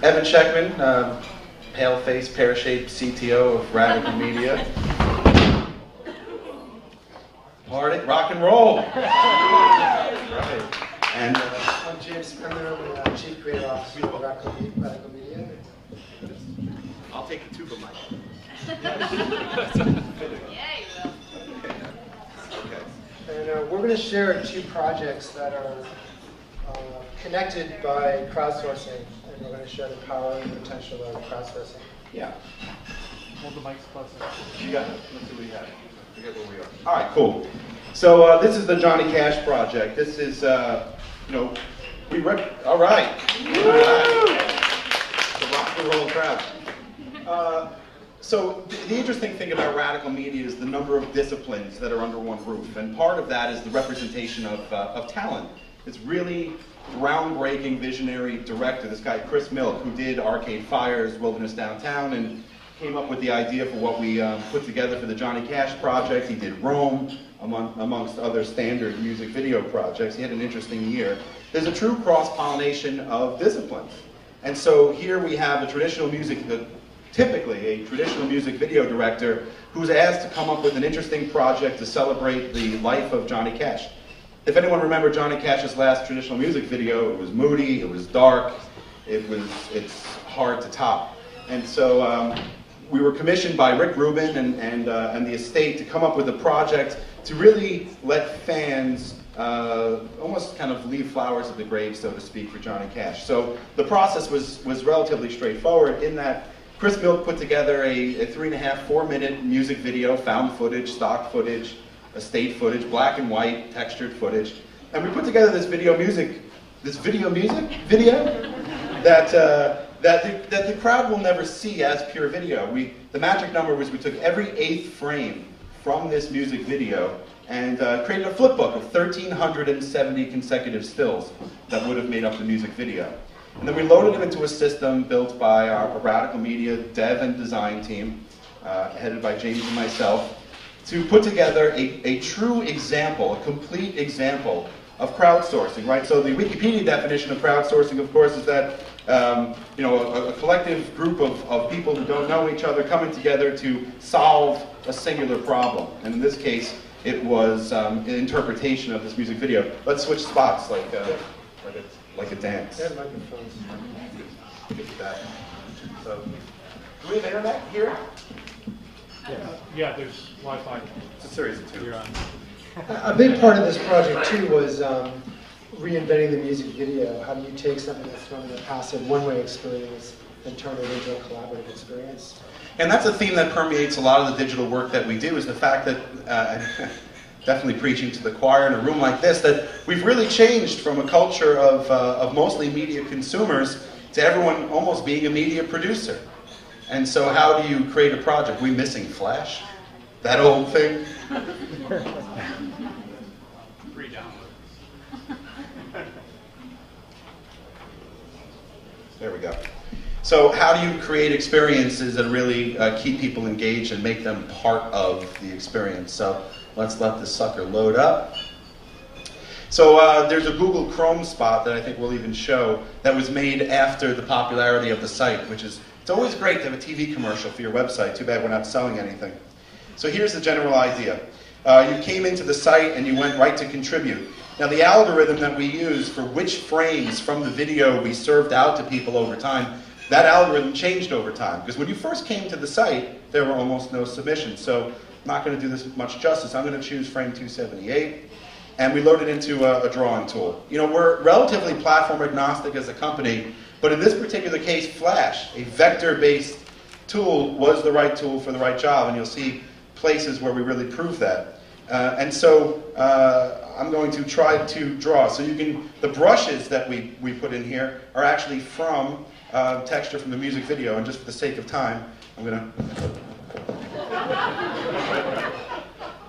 Evan Sheckman, pale-faced, pear-shaped CTO of Radical Media. Party, rock and roll. Right. And I'm James Spencer, I'm Chief Creative Officer of Radical Media. I'll take the tuba mic. Yeah, you will. And we're going to share 2 projects that are connected by crowdsourcing, and we're going to share the power and potential of crowdsourcing. Yeah. Hold the mics closer. You got it. Let's see what we have. Forget where we are. All right, cool. So this is the Johnny Cash project. This is, you know, all right. All right. The rock and roll crowd. So the interesting thing about Radical Media is the number of disciplines that are under one roof, and part of that is the representation of talent. It's really groundbreaking visionary director, this guy Chris Milk, who did Arcade Fire's Wilderness Downtown and came up with the idea for what we put together for the Johnny Cash project. He did Rome, amongst other standard music video projects. He had an interesting year. There's a true cross-pollination of disciplines. And so here we have a traditional music, typically a traditional music video director who's asked to come up with an interesting project to celebrate the life of Johnny Cash. If anyone remembers Johnny Cash's last traditional music video, it was moody, it was dark, it's hard to top. And so we were commissioned by Rick Rubin and the estate to come up with a project to really let fans almost kind of leave flowers at the grave, so to speak, for Johnny Cash. So the process was relatively straightforward in that Chris Milk put together a 3.5, 4-minute music video, found footage, stock footage, estate footage, black and white, textured footage, and we put together this video that the crowd will never see as pure video. The magic number was we took every 8th frame from this music video and created a flip book of 1,370 consecutive stills that would have made up the music video. And then we loaded them into a system built by our Radical Media dev and design team, headed by James and myself, to put together a true example, a complete example of crowdsourcing, right? So the Wikipedia definition of crowdsourcing, of course, is that you know, a collective group of people who don't know each other coming together to solve a singular problem. And in this case, it was an interpretation of this music video. Let's switch spots like a dance. And microphones. Get to that. So, do we have internet here? Yeah, there's Wi-Fi. It's a series of 2. You're on. A big part of this project, too, was reinventing the music video. How do you take something that's from a passive one-way experience and turn it into a collaborative experience? And that's a theme that permeates a lot of the digital work that we do, is the fact that, definitely preaching to the choir in a room like this, that we've really changed from a culture of mostly media consumers to everyone almost being a media producer. And so how do you create a project? We missing Flash? That old thing? Free download. There we go. So how do you create experiences that really keep people engaged and make them part of the experience? So let's let this sucker load up. So there's a Google Chrome spot that I think we'll even show that was made after the popularity of the site, which is, it's always great to have a TV commercial for your website. Too bad we're not selling anything. So here's the general idea. You came into the site and you went right to contribute. Now the algorithm that we use for which frames from the video we served out to people over time, that algorithm changed over time. Because when you first came to the site, there were almost no submissions. So I'm not going to do this much justice. I'm going to choose frame 278. And we load it into a drawing tool. You know, we're relatively platform agnostic as a company, but in this particular case, Flash, a vector-based tool, was the right tool for the right job. And you'll see places where we really prove that. And so I'm going to try to draw. So you can, the brushes that we put in here are actually from texture from the music video. And just for the sake of time, I'm going to...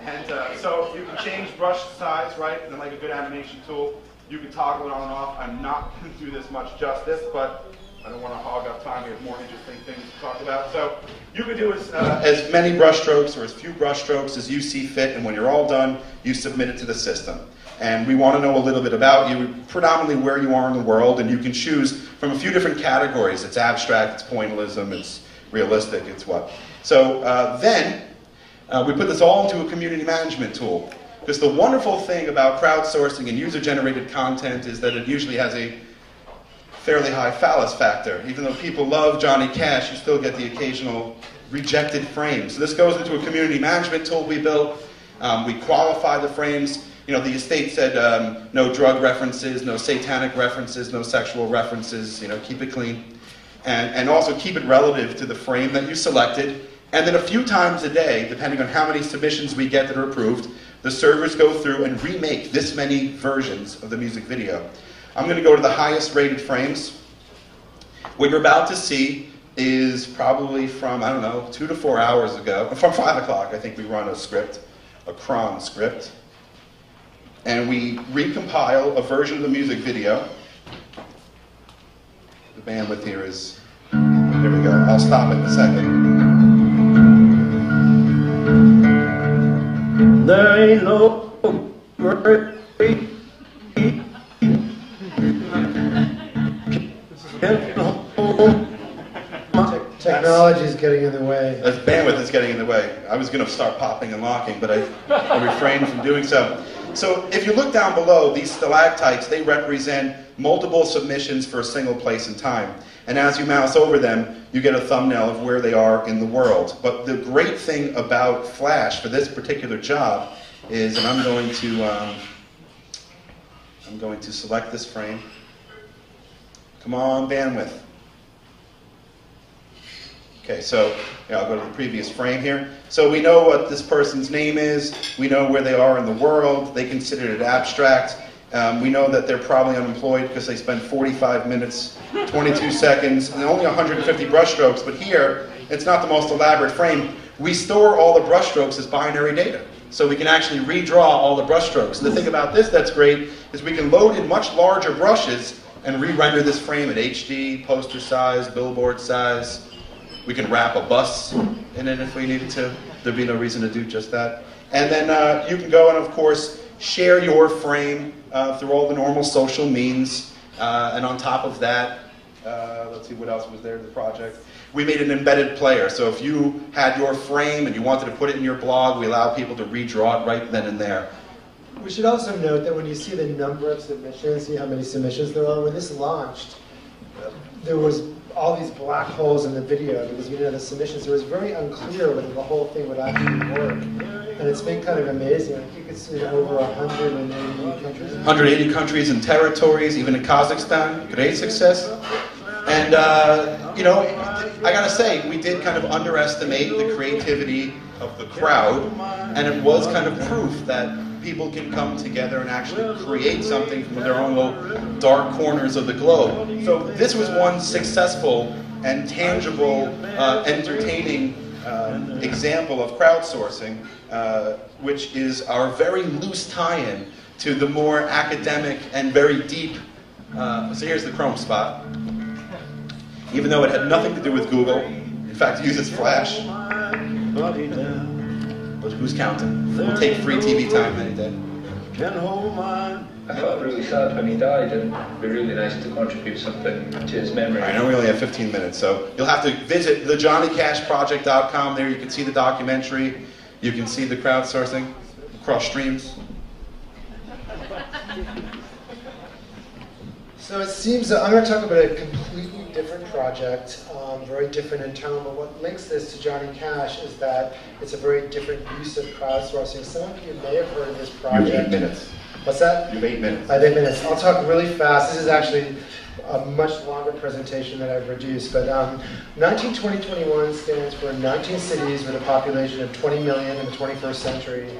And so you can change brush size, right? And then like a good animation tool, you can toggle it on and off. I'm not going to do this much justice, but I don't want to hog up time. We have more interesting things to talk about. So you can do as many brush strokes or as few brush strokes as you see fit, and when you're all done, you submit it to the system. And we want to know a little bit about you, predominantly where you are in the world, and you can choose from a few different categories. It's abstract, it's pointillism, it's realistic, it's what. So then we put this all into a community management tool. Because the wonderful thing about crowdsourcing and user-generated content is that it usually has a fairly high phallus factor. Even though people love Johnny Cash, you still get the occasional rejected frame. So this goes into a community management tool we built. We qualify the frames. You know, the estate said no drug references, no satanic references, no sexual references, you know, keep it clean. And also keep it relative to the frame that you selected. And then a few times a day, depending on how many submissions we get that are approved, the servers go through and remake this many versions of the music video. I'm going to go to the highest rated frames. What you're about to see is probably from, I don't know, 2 to 4 hours ago. From 5 o'clock, I think we run a script, a cron script. And we recompile a version of the music video. The bandwidth here is, here we go. I'll stop it in a second. There ain't no great Technology is getting in the way. Bandwidth is getting in the way. I was going to start popping and locking, but I refrained from doing so. So if you look down below, these stalactites, they represent multiple submissions for a single place and time. And as you mouse over them, you get a thumbnail of where they are in the world. But the great thing about Flash for this particular job is, and I'm going to select this frame. Come on, bandwidth. Okay, so yeah, I'll go to the previous frame here. So we know what this person's name is. We know where they are in the world. They consider it abstract. We know that they're probably unemployed because they spend 45 minutes, 22 seconds, and only 150 brushstrokes. But here, it's not the most elaborate frame. We store all the brushstrokes as binary data. So we can actually redraw all the brushstrokes. And the thing about this that's great is we can load in much larger brushes and re-render this frame at HD, poster size, billboard size. We can wrap a bus in it if we needed to. There'd be no reason to do just that. And then you can go and, of course, share your frame through all the normal social means. And on top of that, let's see what else was there in the project. We made an embedded player. So if you had your frame and you wanted to put it in your blog, we allow people to redraw it right then and there. We should also note that when you see the number of submissions, see how many submissions there are, when this launched, there was all these black holes in the video because we didn't have the submissions. It was very unclear whether the whole thing would actually work. And it's been kind of amazing. You can see over 180 countries. 180 countries and territories, even in Kazakhstan. Great success. And, you know, I gotta say, we did kind of underestimate the creativity of the crowd, and it was kind of proof that people can come together and actually create something from their own little dark corners of the globe. So this was one successful and tangible, entertaining example of crowdsourcing, which is our very loose tie-in to the more academic and very deep. So here's the Chrome spot. Even though it had nothing to do with Google, in fact, it uses Flash. But who's counting? We'll take free TV time any day. I felt really sad when he died, and it'd be really nice to contribute something to his memory. I know we only have 15 minutes, so you'll have to visit thejohnnycashproject.com. There you can see the documentary, you can see the crowdsourcing across streams. So it seems that I'm going to talk about a completely different project, very different in tone, but what links this to Johnny Cash is that it's a very different use of crowdsourcing. Some of you may have heard of this project. You have 8 minutes. What's that? You have 8 minutes. I have 8 minutes. I'll talk really fast. This is actually a much longer presentation that I've reduced, but 1920-21 stands for 19 cities with a population of 20 million in the 21st century.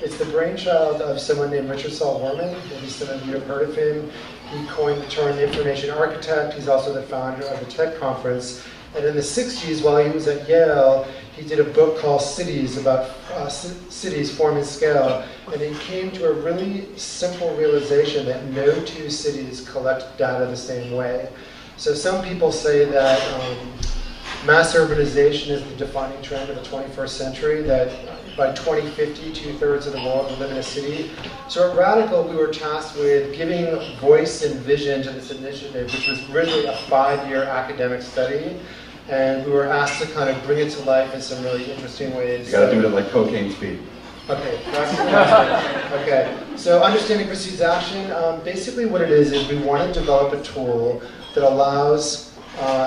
It's the brainchild of someone named Richard Saul Wurman. Maybe some of you have heard of him. He coined the term information architect. He's also the founder of the Tech Conference. And in the 60s, while he was at Yale, he did a book called Cities, about cities, form, and scale. And he came to a really simple realization that no two cities collect data the same way. So some people say that Mass urbanization is the defining trend of the 21st century, that by 2050, 2/3 of the world will live in a city. So at Radical, we were tasked with giving voice and vision to this initiative, which was really a 5-year academic study. And we were asked to kind of bring it to life in some really interesting ways. You gotta do it at like cocaine speed. Okay, okay. So understanding precedes action. Basically what it is we want to develop a tool that allows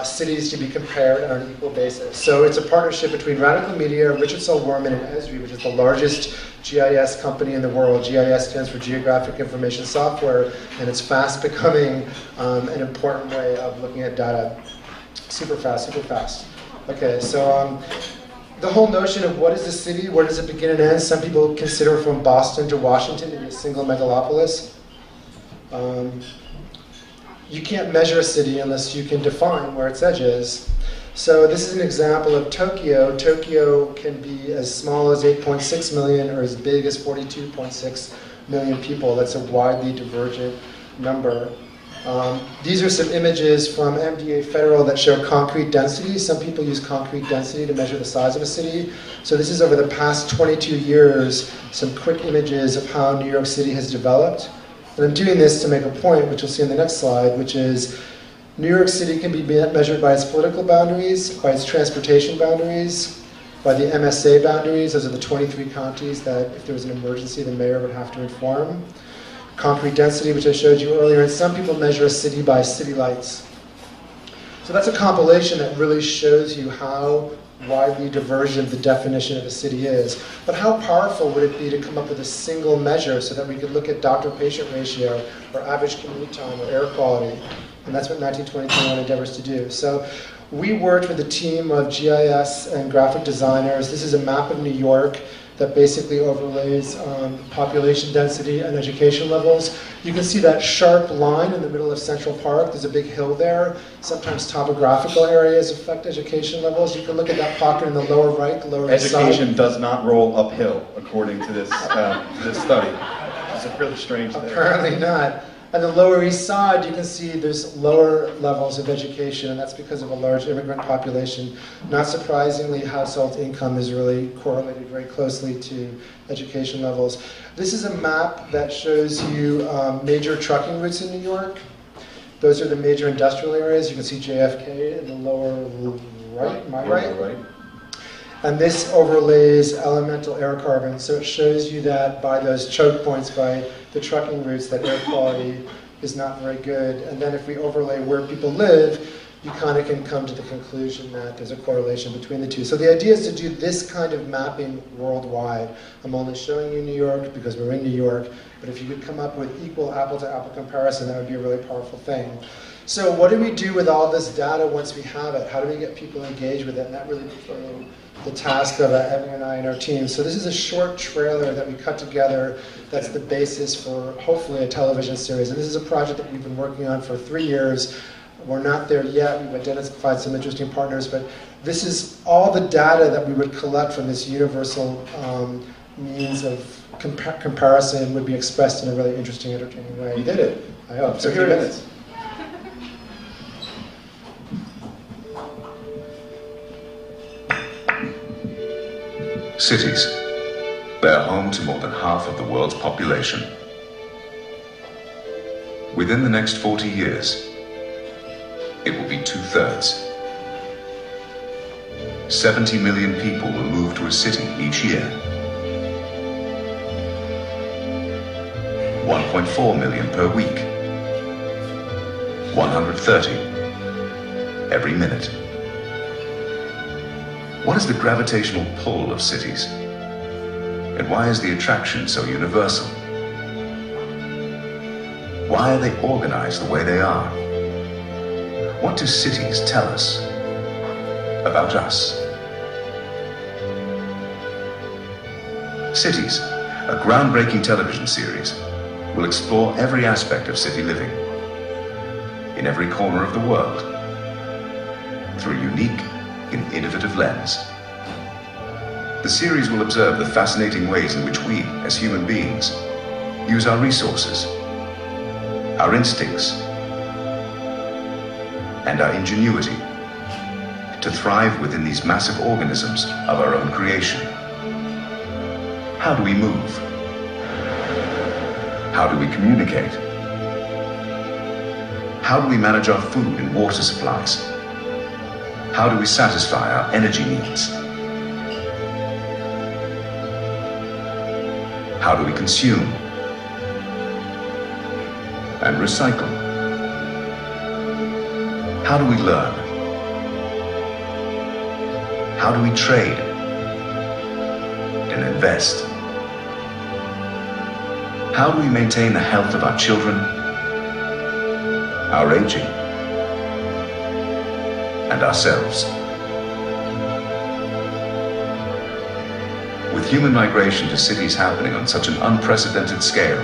cities to be compared on an equal basis. So it's a partnership between Radical Media, Richardson Werman, and Esri, which is the largest GIS company in the world. GIS stands for Geographic Information Software, and it's fast becoming an important way of looking at data. Super fast, super fast. Okay, so the whole notion of what is a city, where does it begin and end? Some people consider from Boston to Washington to be a single megalopolis. You can't measure a city unless you can define where its edge is. So this is an example of Tokyo. Tokyo can be as small as 8.6 million or as big as 42.6 million people. That's a widely divergent number. These are some images from MDA Federal that show concrete density. Some people use concrete density to measure the size of a city. So this is over the past 22 years, some quick images of how New York City has developed. And I'm doing this to make a point, which you'll see in the next slide, which is New York City can be measured by its political boundaries, by its transportation boundaries, by the MSA boundaries. Those are the 23 counties that if there was an emergency, the mayor would have to inform. Concrete density, which I showed you earlier, and some people measure a city by city lights. So that's a compilation that really shows you how widely divergent the definition of a city is. But how powerful would it be to come up with a single measure so that we could look at doctor-patient ratio, or average commute time, or air quality? And that's what 1920-21 endeavors to do. So we worked with a team of GIS and graphic designers. This is a map of New York that basically overlays population density and education levels. You can see that sharp line in the middle of Central Park. There's a big hill there. Sometimes topographical areas affect education levels. You can look at that pocket in the lower right, the lower east side. Education does not roll uphill, according to this, this study. It's a really strange thing. Apparently not. On the Lower East Side, you can see there's lower levels of education, and that's because of a large immigrant population. Not surprisingly, household income is really correlated very closely to education levels. This is a map that shows you major trucking routes in New York. Those are the major industrial areas. You can see JFK in the lower right, my right. And this overlays elemental air carbon, so it shows you that by those choke points, by the trucking routes, that air quality is not very good. And then if we overlay where people live, you kind of can come to the conclusion that there's a correlation between the two. So the idea is to do this kind of mapping worldwide. I'm only showing you New York because we're in New York, but if you could come up with equal apple-to-apple comparison, that would be a really powerful thing. So what do we do with all this data once we have it? How do we get people engaged with it? And that really became the task of Evan and I and our team. So this is a short trailer that we cut together that's the basis for hopefully a television series. And this is a project that we've been working on for 3 years. We're not there yet. We've identified some interesting partners, but this is all the data that we would collect from this universal means of comparison would be expressed in a really interesting, entertaining way. You did it. I hope. So 50 here it minutes. is. Cities. They're home to more than half of the world's population. Within the next 40 years, it will be 2/3. 70 million people will move to a city each year. 1.4 million per week. 130 every minute. What is the gravitational pull of cities? And why is the attraction so universal? Why are they organized the way they are? What do cities tell us about us? Cities, a groundbreaking television series, will explore every aspect of city living in every corner of the world through a unique and innovative lens. The series will observe the fascinating ways in which we, as human beings, use our resources, our instincts, and our ingenuity to to thrive within these massive organisms of our own creation? How do we move? How do we communicate? How do we manage our food and water supplies? How do we satisfy our energy needs? How do we consume and recycle? How do we learn? How do we trade and invest? How do we maintain the health of our children, our aging, and ourselves? With human migration to cities happening on such an unprecedented scale,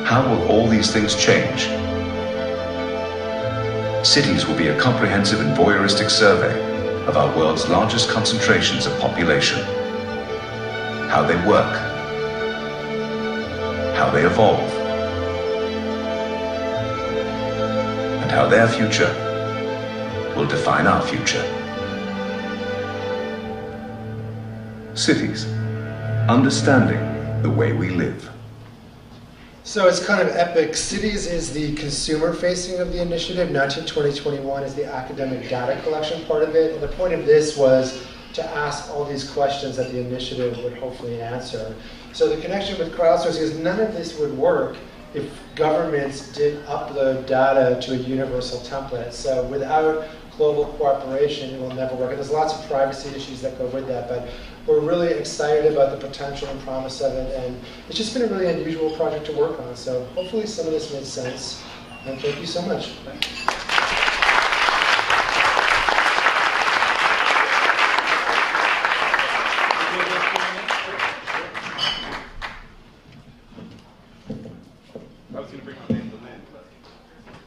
how will all these things change? Cities will be a comprehensive and voyeuristic survey of our world's largest concentrations of population, how they work, how they evolve, and how their future will define our future. Cities, understanding the way we live. So it's kind of epic. Cities is the consumer facing of the initiative. 1920-21 is the academic data collection part of it. And the point of this was to ask all these questions that the initiative would hopefully answer. So the connection with crowdsourcing is none of this would work if governments did upload data to a universal template. So without global cooperation, it will never work. And there's lots of privacy issues that go with that, but we're really excited about the potential and promise of it, and it's just been a really unusual project to work on. So hopefully some of this made sense, and thank you so much.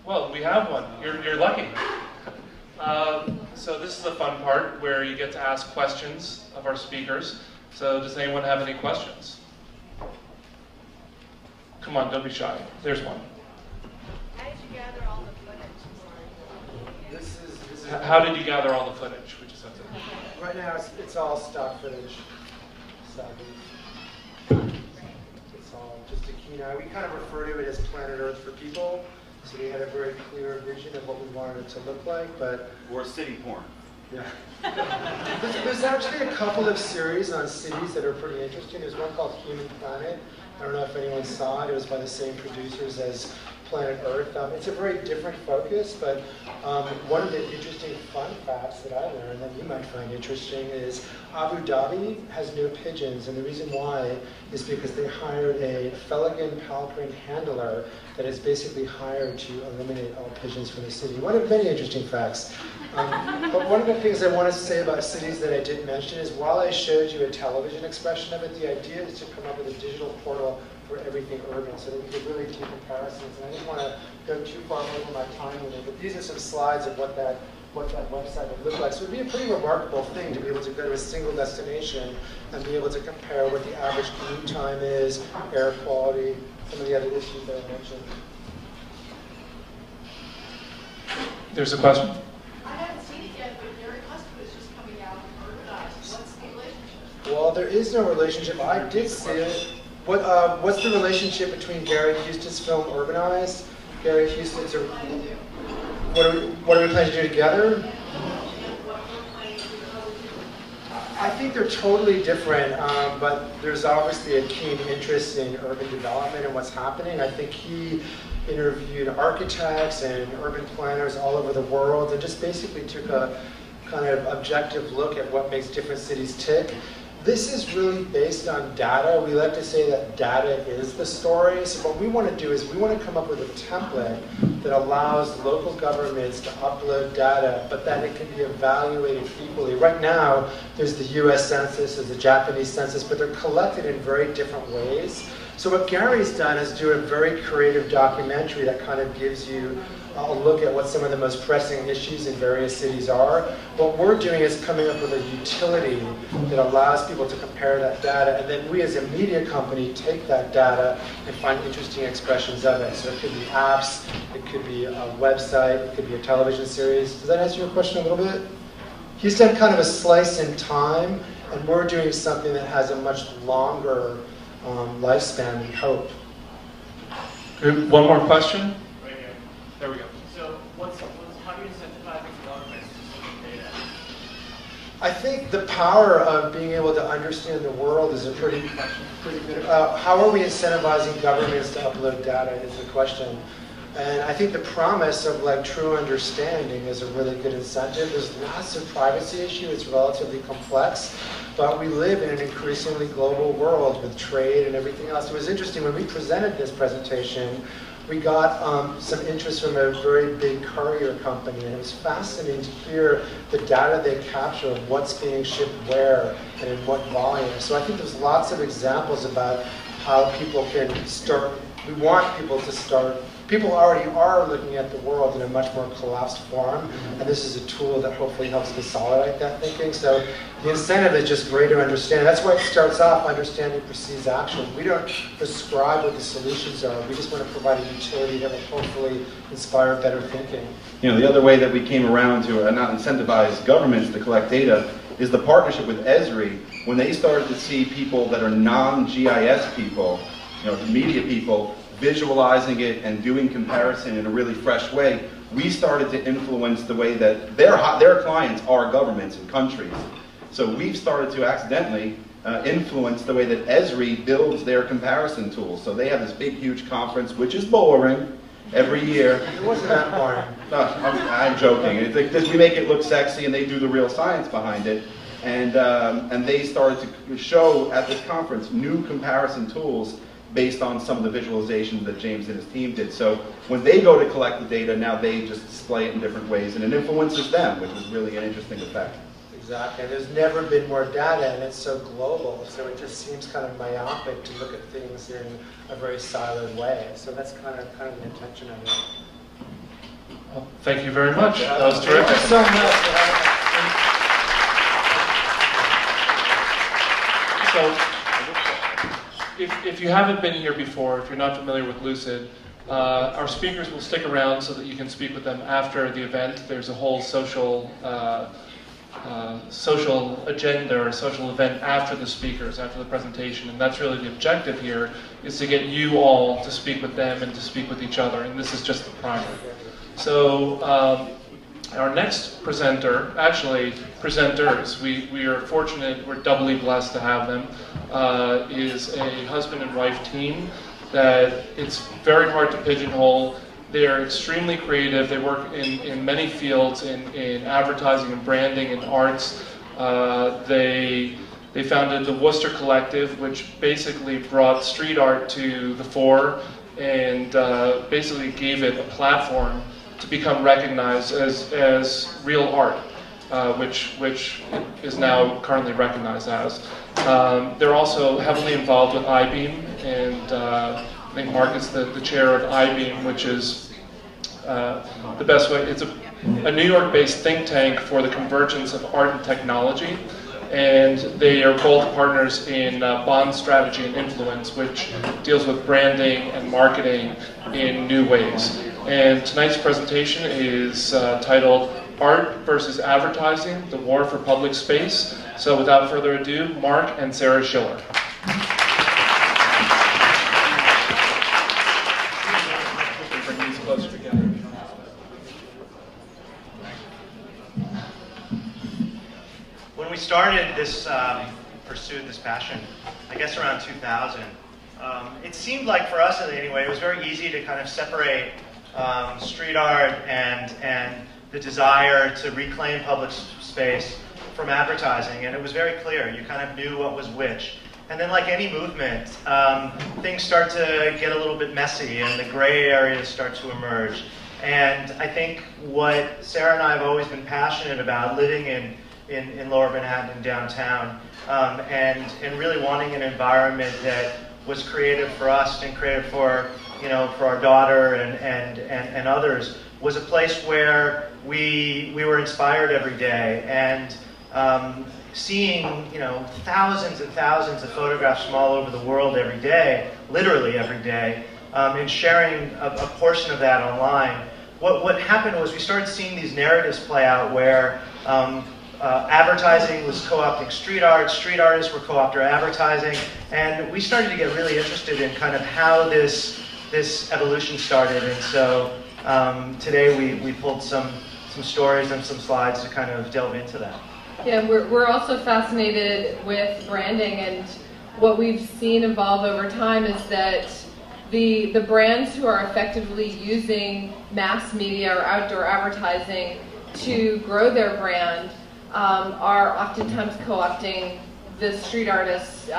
Well, we have one. You're lucky. So this is the fun part where you get to ask questions of our speakers. So does anyone have any questions? Come on, don't be shy. There's one. How did you gather all the footage? This is How did you gather all the footage? We just have to... right now it's all stock footage. So it's all just a keynote. We kind of refer to it as Planet Earth for People. So we had a very clear vision of what we wanted it to look like, but... Or city porn. Yeah. There's actually a couple of series on cities that are pretty interesting. There's one called Human Planet. I don't know if anyone saw it. It was by the same producers as Planet Earth. It's a very different focus, but one of the interesting fun facts that I learned that you might find interesting is Abu Dhabi has no pigeons, and the reason why is because they hired a Feligan Palgrine handler that is basically hired to eliminate all pigeons from the city. One of many interesting facts. But one of the things I wanted to say about cities that I didn't mention is while I showed you a television expression of it, the idea is to come up with a digital portal for everything urban so that we could really do comparisons. And I didn't want to go too far over my time with it, but these are some slides of what that website would look like. So it would be a pretty remarkable thing to be able to go to a single destination and be able to compare what the average commute time is, air quality, some of the other issues that I mentioned. There's a question. I haven't seen it yet, but Gary Custer is just coming out and urbanized. What's the relationship? Well, there is no relationship. I did see it. What's the relationship between Gary Houston's film Urbanized? Gary Houston's... What are we planning to do together? I think they're totally different, but there's obviously a keen interest in urban development and what's happening. I think he interviewed architects and urban planners all over the world and just basically took a kind of objective look at what makes different cities tick. This is really based on data. We like to say that data is the story. So what we want to do is we want to come up with a template that allows local governments to upload data, but that it can be evaluated equally. Right now, there's the US Census, there's the Japanese Census, but they're collected in very different ways. So what Gary's done is do a very creative documentary that kind of gives you a look at what some of the most pressing issues in various cities are. What we're doing is coming up with a utility that allows people to compare that data, and then we as a media company take that data and find interesting expressions of it. So it could be apps, it it could be a website, it could be a television series. Does that answer your question a little bit? He's done kind of a slice in time, and we're doing something that has a much longer lifespan, we hope. One more question? Right here. There we go. So how do you incentivize the government to look at data? I think the power of being able to understand the world is a pretty good. How are we incentivizing governments to upload data is the question. And I think the promise of like true understanding is a really good incentive. There's lots of privacy issues. It's relatively complex, but we live in an increasingly global world with trade and everything else. It was interesting when we presented this presentation. We got some interest from a very big courier company, and it was fascinating to hear the data they capture of what's being shipped where and in what volume. So I think there's lots of examples about how people can start. We want people to start. People already are looking at the world in a much more collapsed form, and this is a tool that hopefully helps consolidate that thinking. So the incentive is just greater understanding. That's why it starts off, understanding precedes action. We don't prescribe what the solutions are. We just want to provide a utility that will hopefully inspire better thinking. You know, the other way that we came around to not incentivize governments to collect data is the partnership with Esri. When they started to see people that are non-GIS people, you know, the media people, visualizing it and doing comparison in a really fresh way, we started to influence the way that their clients are governments and countries. So we've started to accidentally influence the way that Esri builds their comparison tools. So they have this big, huge conference, which is boring, every year. It wasn't that boring. No, I'm joking. It's like we make it look sexy, and they do the real science behind it. And they started to show at this conference new comparison tools based on some of the visualizations that James and his team did. So when they go to collect the data, now they just display it in different ways, and it influences them, which is really an interesting effect. Exactly. There's never been more data, and it's so global, so it just seems kind of myopic to look at things in a very siloed way. So that's kind of the intention of it. Well, thank you very much. That was terrific. Thank you so much for having us. So, if you haven't been here before, if you're not familiar with Lucid, our speakers will stick around so that you can speak with them after the event. There's a whole social agenda or social event after the speakers, after the presentation, and that's really the objective here, is to get you all to speak with them and to speak with each other, and this is just the primer. So our next presenter, actually presenters, we are fortunate, we're doubly blessed to have them, is a husband and wife team that it's very hard to pigeonhole. They are extremely creative. They work in many fields, in advertising and branding and arts. They founded the Wooster Collective, which basically brought street art to the fore and basically gave it a platform to become recognized as real art, which is now currently recognized as. They're also heavily involved with I-Beam, and I think Marc is the chair of I-Beam, which is the best way. It's a New York-based think tank for the convergence of art and technology, and they are both partners in Bond Strategy and Influence, which deals with branding and marketing in new ways. And tonight's presentation is titled Art versus Advertising, the War for Public Space. So without further ado, Marc and Sara Schiller. Bring these closer together. When we started this pursuit, this passion, I guess around 2000, it seemed like for us anyway, it was very easy to kind of separate street art and the desire to reclaim public space from advertising, and it was very clear. You kind of knew what was which. And then like any movement, things start to get a little bit messy and the gray areas start to emerge. And I think what Sara and I have always been passionate about, living in Lower Manhattan, downtown, and really wanting an environment that was creative for us and creative for our daughter and others, was a place where we were inspired every day. And seeing thousands and thousands of photographs from all over the world every day, literally every day, and sharing a portion of that online, what happened was we started seeing these narratives play out where advertising was co-opting street art, street artists were co-opting advertising, and we started to get really interested in kind of how this evolution started. And so today we pulled some stories and some slides to kind of delve into that. Yeah, we're also fascinated with branding, and what we've seen evolve over time is that the brands who are effectively using mass media or outdoor advertising to grow their brand are oftentimes co-opting the street artists'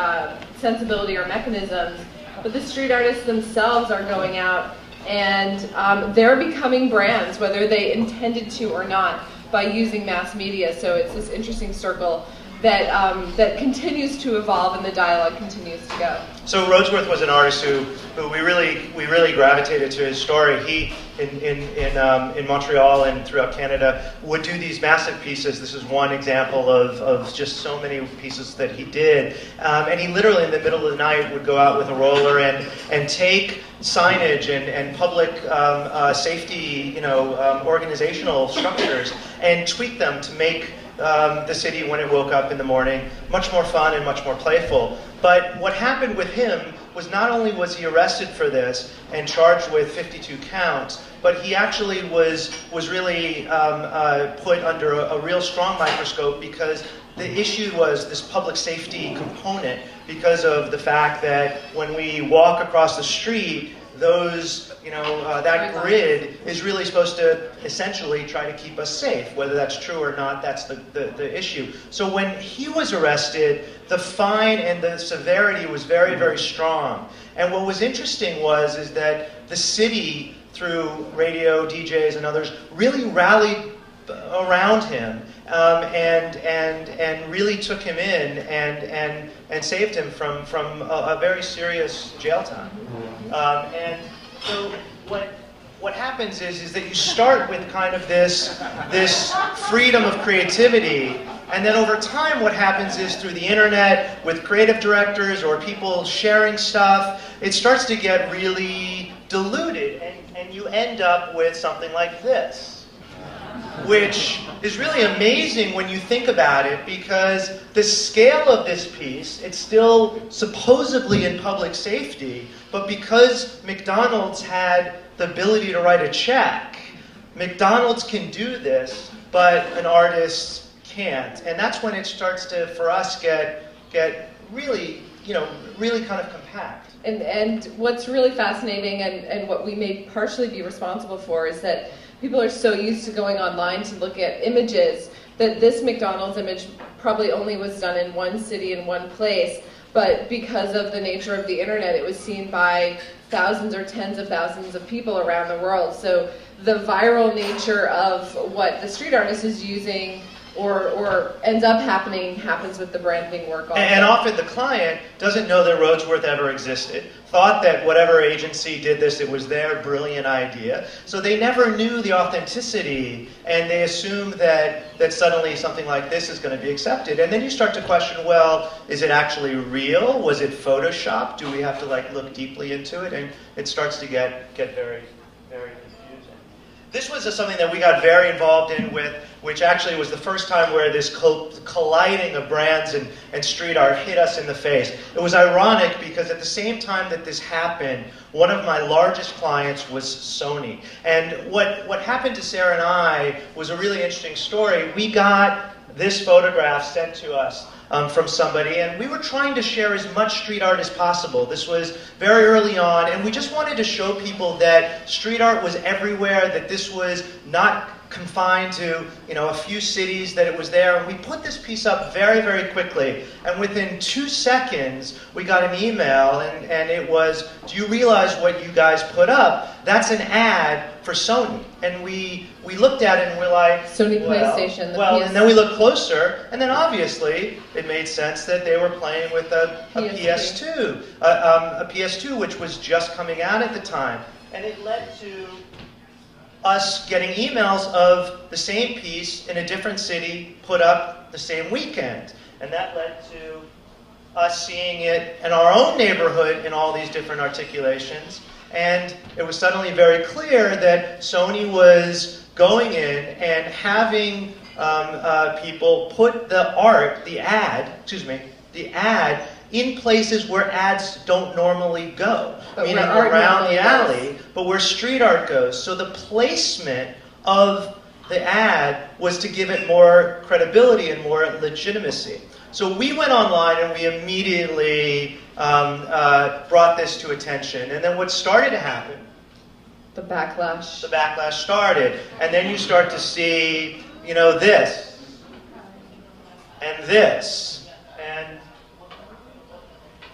sensibility or mechanisms, but the street artists themselves are going out and they're becoming brands, whether they intended to or not, by using mass media. So it's this interesting circle that continues to evolve, and the dialogue continues to go. So Roadsworth was an artist who we really gravitated to his story. He in Montreal and throughout Canada would do these massive pieces. This is one example of just so many pieces that he did. And he literally in the middle of the night would go out with a roller and take signage and public safety, organizational structures and tweak them to make the city, when it woke up in the morning, much more fun and much more playful. But what happened with him was not only was he arrested for this and charged with 52 counts, but he actually was really put under a real strong microscope, because the issue was this public safety component, because of the fact that when we walk across the street, those, that grid is really supposed to essentially try to keep us safe. Whether that's true or not, that's the issue. So when he was arrested, the fine and the severity was very, very strong. And what was interesting is that the city, through radio, DJs, and others, really rallied around him and really took him in and saved him from a very serious jail time. And so what happens is that you start with kind of this freedom of creativity, and then over time what happens is through the internet, with creative directors or people sharing stuff, it starts to get really diluted, and you end up with something like this, which is really amazing when you think about it, because the scale of this piece, it's still supposedly in public safety, but because McDonald's had the ability to write a check, McDonald's can do this, but an artist can't. And that's when it starts to, for us, get really, really kind of compact. And what's really fascinating, and what we may partially be responsible for, is that people are so used to going online to look at images that this McDonald's image probably only was done in one city in one place, but because of the nature of the internet, it was seen by thousands or tens of thousands of people around the world. So the viral nature of what the street artist is using or ends up happens with the branding work also. And often the client doesn't know that Roadsworth ever existed, thought that whatever agency did this, it was their brilliant idea. So they never knew the authenticity, and they assumed that suddenly something like this is going to be accepted. And then you start to question, well, is it actually real? Was it Photoshopped? Do we have to look deeply into it? And it starts to get very, very confusing. This was something that we got very involved in which actually was the first time where this colliding of brands and street art hit us in the face. It was ironic because at the same time that this happened, one of my largest clients was Sony. And what happened to Sarah and I was a really interesting story. We got this photograph sent to us from somebody, and we were trying to share as much street art as possible. This was very early on, and we just wanted to show people that street art was everywhere, that this was not confined to a few cities, that it was there. And we put this piece up very, very quickly, and within 2 seconds we got an email, and it was, do you realize what you guys put up? That's an ad for Sony. And we looked at it and we're like, Sony PlayStation. And then we looked closer, and then obviously it made sense that they were playing with a PS2, which was just coming out at the time. And it led to us getting emails of the same piece in a different city put up the same weekend. And that led to us seeing it in our own neighborhood in all these different articulations. And it was suddenly very clear that Sony was going in and having people put the ad in places where ads don't normally go, meaning around the alley, but where street art goes. So the placement of the ad was to give it more credibility and more legitimacy. So we went online and we immediately brought this to attention. And then what started to happen? The backlash. The backlash started. And then you start to see, you know, this, and this,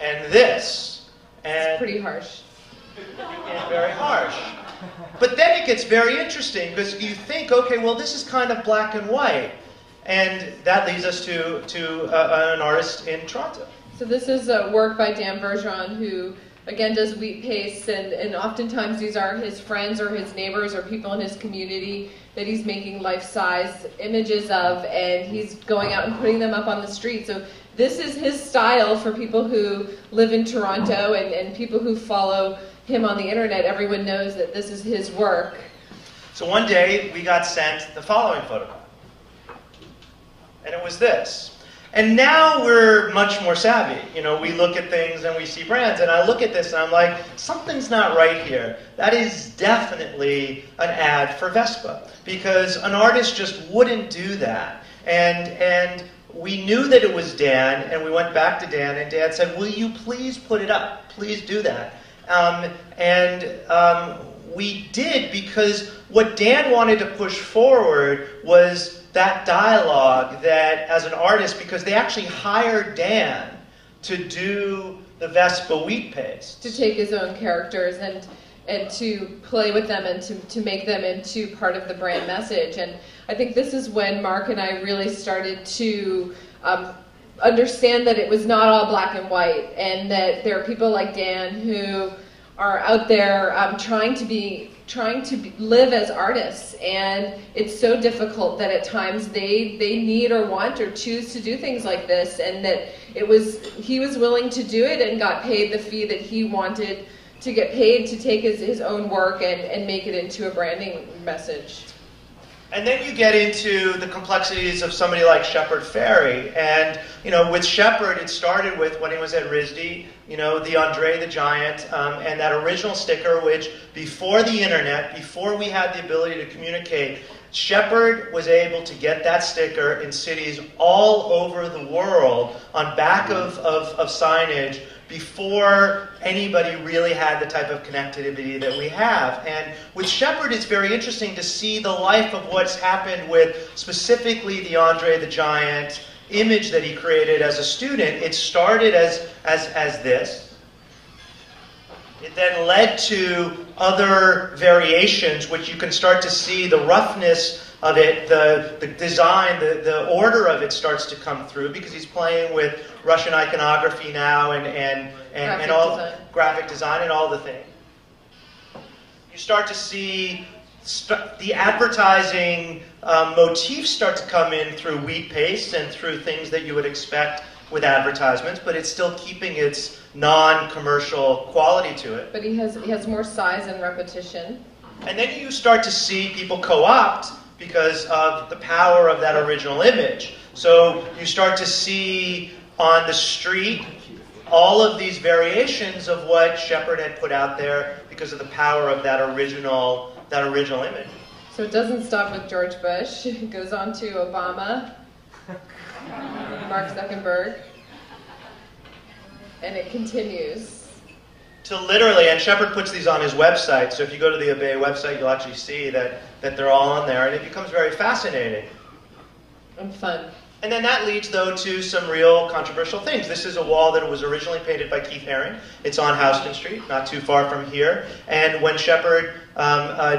and this. And it's pretty harsh. And very harsh. But then it gets very interesting because you think, okay, well, this is kind of black and white. And that leads us to an artist in Toronto. So this is a work by Dan Bergeron, who, again, does wheat paste, and oftentimes these are his friends or his neighbors or people in his community that he's making life-size images of, and he's going out and putting them up on the street. So this is his style for people who live in Toronto and people who follow him on the internet. Everyone knows that this is his work. So one day we got sent the following photograph. And it was this. And now we're much more savvy. You know, we look at things and we see brands, and I look at this and I'm like, something's not right here. That is definitely an ad for Vespa, because an artist just wouldn't do that. And we knew that it was Dan, and we went back to Dan, and Dan said, will you please put it up? Please do that. We did, because what Dan wanted to push forward was that dialogue that, as an artist, because they actually hired Dan to do the Vespa wheat paste. To take his own characters and to play with them and to make them into part of the brand message. And I think this is when Marc and I really started to understand that it was not all black and white, and that there are people like Dan who are out there trying to live as artists, and it's so difficult that at times they need or want or choose to do things like this, and that he was willing to do it and got paid the fee that he wanted to get paid to take his own work and make it into a branding message. And then you get into the complexities of somebody like Shepard Fairey. And, you know, with Shepard, it started with, when he was at RISD, you know, the Andre the Giant, and that original sticker, which before the internet, before we had the ability to communicate, Shepard was able to get that sticker in cities all over the world on back of signage before anybody really had the type of connectivity that we have. And with Shepard, it's very interesting to see the life of what's happened with specifically the Andre the Giant image that he created as a student. It started as this. It then led to other variations, which you can start to see the roughness of it, the design, the order of it starts to come through, because he's playing with Russian iconography now and all design. Graphic design and all the things. You start to see the advertising motifs start to come in through wheat paste and through things that you would expect with advertisements, but it's still keeping its non-commercial quality to it. But he has more size and repetition. And then you start to see people co-opt because of the power of that original image. So you start to see on the street all of these variations of what Shepard had put out there because of the power of that original image. So it doesn't stop with George Bush. It goes on to Obama, Mark Zuckerberg, and it continues. To literally, and Shepard puts these on his website, so if you go to the Obey website, you'll actually see that they're all on there, and it becomes very fascinating. And fun. And then that leads, though, to some real controversial things. This is a wall that was originally painted by Keith Haring. It's on Houston Street, not too far from here. And when Shepard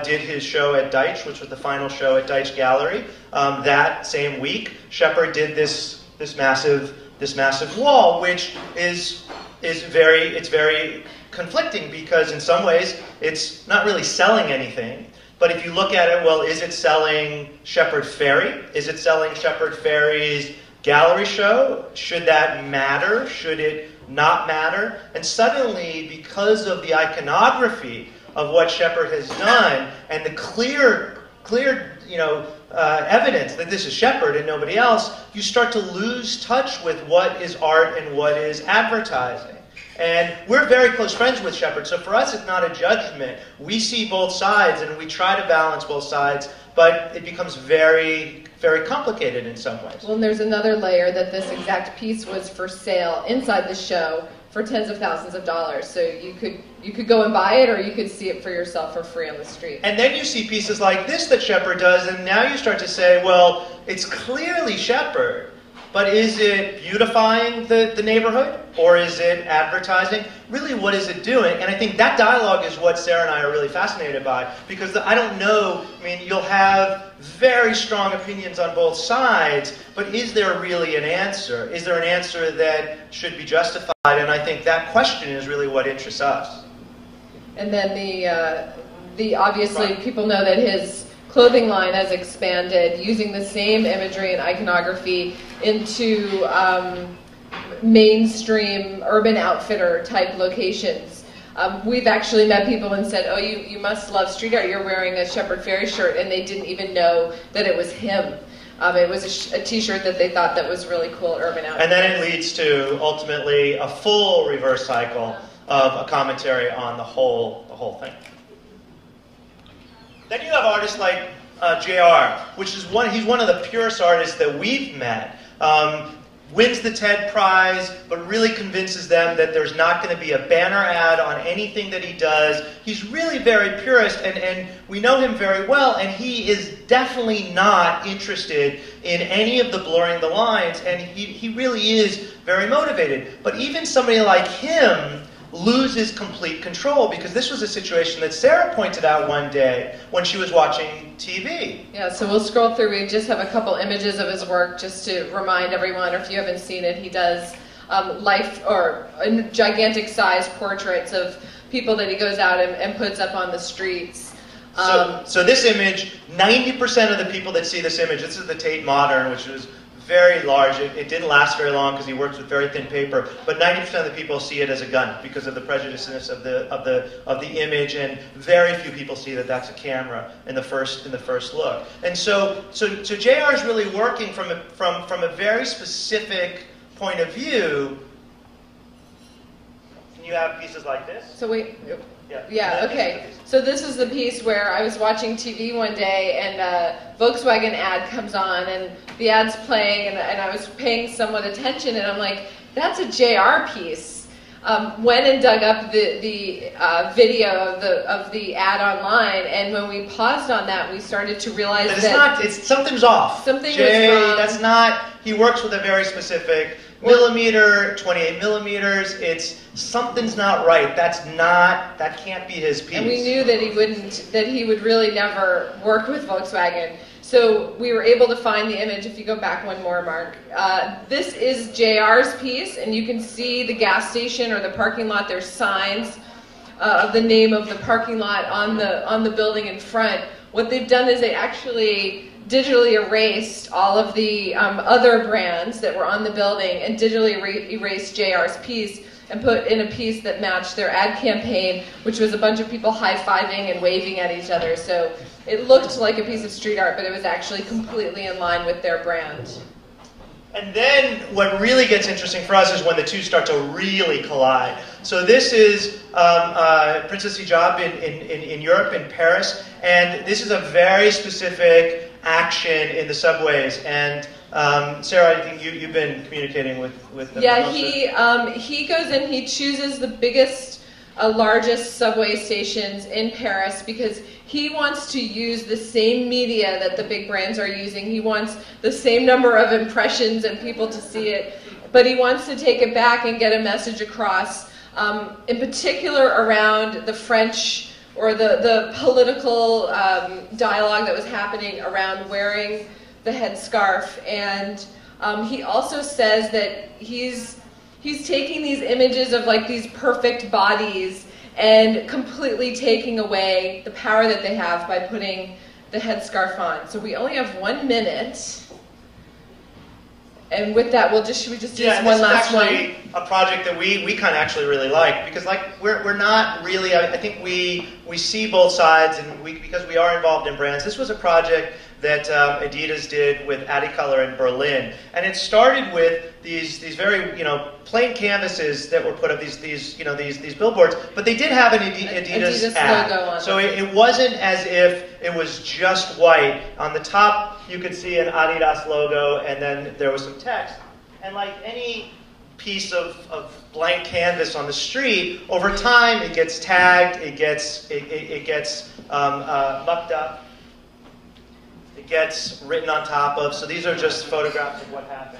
did his show at Deitch, which was the final show at Deitch Gallery, that same week, Shepard did this massive wall, which is very conflicting, because in some ways it's not really selling anything. But if you look at it, well, is it selling Shepard Fairey? Is it selling Shepard Fairey's gallery show? Should that matter? Should it not matter. And suddenly, because of the iconography of what Shepard has done and the clear evidence that this is Shepard and nobody else, you start to lose touch with what is art and what is advertising. And we're very close friends with Shepard, so for us it's not a judgment. We see both sides and we try to balance both sides, but it becomes very, very complicated in some ways. Well, and there's another layer that this exact piece was for sale inside the show for tens of thousands of dollars. So you could go and buy it, or you could see it for yourself for free on the street. And then you see pieces like this that Shepard does, and now you start to say, well, it's clearly Shepard, but is it beautifying the neighborhood, or is it advertising? Really, what is it doing? And I think that dialogue is what Sara and I are really fascinated by, because I don't know, I mean, you'll have very strong opinions on both sides, but is there really an answer? Is there an answer that should be justified? And I think that question is really what interests us. And then the obviously people know that his clothing line has expanded using the same imagery and iconography into mainstream urban outfitter type locations. We've actually met people and said, oh, you must love street art, you're wearing a Shepard Fairey shirt, and they didn't even know that it was him. It was a t-shirt that they thought that was really cool at Urban Outfitters. And then it leads to, ultimately, a full reverse cycle of a commentary on the whole thing. Then you have artists like JR, which is he's one of the purest artists that we've met. Wins the TED Prize, but really convinces them that there's not going to be a banner ad on anything that he does. He's really very purist, and we know him very well, and he is definitely not interested in any of the blurring the lines, and he really is very motivated. But even somebody like him loses complete control, because this was a situation that Sara pointed out one day when she was watching TV. Yeah, so we'll scroll through. We just have a couple images of his work just to remind everyone, or if you haven't seen it, he does life or gigantic size portraits of people that he goes out and puts up on the streets. So this image, 90% of the people that see this image, this is the Tate Modern, which is very large. It didn't last very long because he works with very thin paper, but 90% of the people see it as a gun because of the prejudiceness of the image, and very few people see that that's a camera in the first look. And so JR is really working from a very specific point of view. And you have pieces like this. So wait. Yeah, okay. So this is the piece where I was watching TV one day, and a Volkswagen ad comes on, and the ad's playing, and I was paying somewhat attention, and I'm like, that's a JR piece. Went and dug up the video of the ad online, and when we paused on that, we started to realize something's off. Something was wrong. That's not. He works with a very specific millimeter, 28 millimeters. Something's not right. That can't be his piece. And we knew that he would really never work with Volkswagen. So we were able to find the image. If you go back one more, Mark. This is JR's piece, and you can see the gas station or the parking lot. There's signs of the name of the parking lot on the building in front. What they've done is they actually digitally erased all of the other brands that were on the building and digitally erased JR's piece and put in a piece that matched their ad campaign, which was a bunch of people high-fiving and waving at each other. So it looked like a piece of street art, but it was actually completely in line with their brand. And then what really gets interesting for us is when the two start to really collide. So this is Princess Hijab in Europe, in Paris, and this is a very specific action in the subways. And Sara, I think you've been communicating with them. Yeah, he goes in, he chooses the biggest, largest subway stations in Paris because he wants to use the same media that the big brands are using. He wants the same number of impressions and people to see it, but he wants to take it back and get a message across, in particular around the French or the political dialogue that was happening around wearing the headscarf. And he also says that he's taking these images of like these perfect bodies and completely taking away the power that they have by putting the headscarf on. So we only have 1 minute. And with that, should we just do this and one this last is one? actually a project that we kind of actually really like, because we're not really, I think we see both sides, and because we are involved in brands. This was a project that Adidas did with Adicolor in Berlin, and it started with these very plain canvases that were put up, these billboards, but they did have an Adidas ad. Logo on so them. it wasn't as if it was just white. On the top you could see an Adidas logo, and then there was some text. And like any piece of blank canvas on the street, over time it gets tagged, it gets mucked up, it gets written on top of. So these are just photographs of what happened.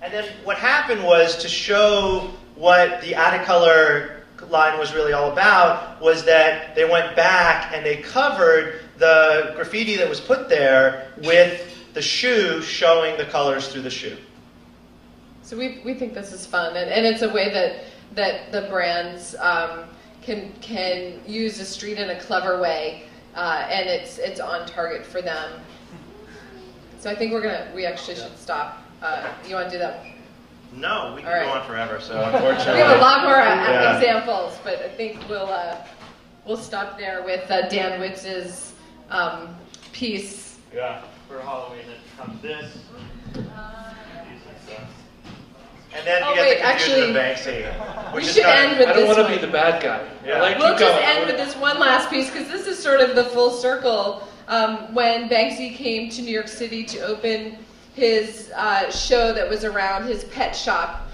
And then what happened was, to show what the Adicolor line was really all about, was that they went back and they covered the graffiti that was put there with the shoe, showing the colors through the shoe. So we think this is fun, and it's a way that the brands can use the street in a clever way, and it's on target for them. So I think we actually should stop. You want to do that? No, we can All right. go on forever. So unfortunately, We have a lot more examples, but I think we'll stop there with Dan Witz's piece. Yeah. For Halloween, it comes this. And then you get the confusion of Banksy. We should end with this one. I don't want to be the bad guy. Yeah. We'll just end with this one last piece, because this is sort of the full circle. When Banksy came to New York City to open his show that was around his pet shop,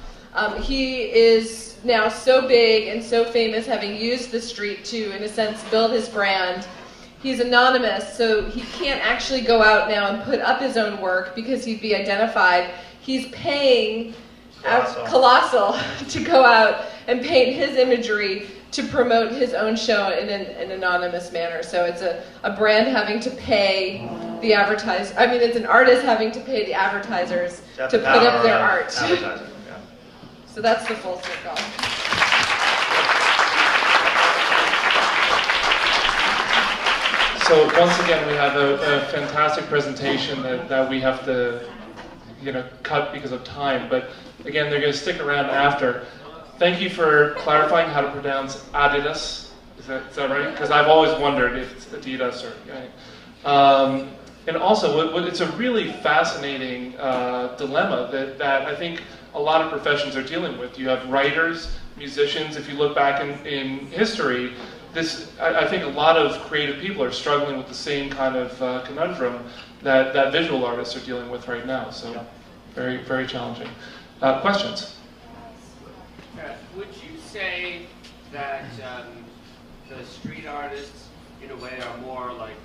he is now so big and so famous, having used the street to, in a sense, build his brand. He's anonymous, so he can't actually go out now and put up his own work because he'd be identified. He's paying Colossal to go out and paint his imagery to promote his own show in an anonymous manner. So it's a brand having to pay the advertisers. I mean, it's an artist having to pay the advertisers to put up their art. Yeah. So that's the full circle. So once again, we have a fantastic presentation that we have to cut because of time. But again, they're going to stick around after. Thank you for clarifying how to pronounce Adidas. Is that right? Because I've always wondered if it's Adidas or. And also, it's a really fascinating dilemma that I think a lot of professions are dealing with. You have writers, musicians. If you look back in history, I think a lot of creative people are struggling with the same kind of conundrum that visual artists are dealing with right now. So, very, very challenging. Questions? Would you say that the street artists, in a way, are more like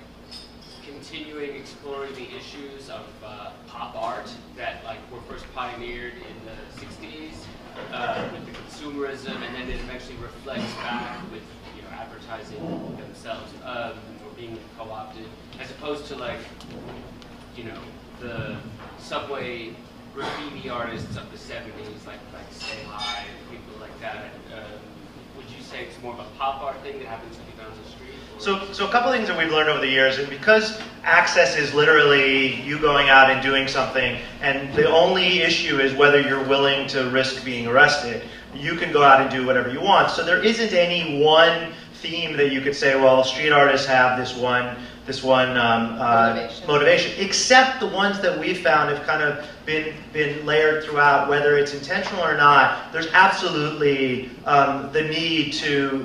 continuing exploring the issues of pop art that were first pioneered in the 60s with the consumerism, and then it eventually reflects back with advertising themselves or being co-opted, as opposed to the subway graffiti artists of the 70s, like Stay High, people like that. Would you say it's more of a pop art thing that happens to be done on the street? So a couple of things that we've learned over the years, and because access is literally you going out and doing something, and the only issue is whether you're willing to risk being arrested, you can go out and do whatever you want. So there isn't any one theme that you could say, well, street artists have this one motivation, except the ones that we've found have kind of been layered throughout, whether it's intentional or not. There's absolutely the need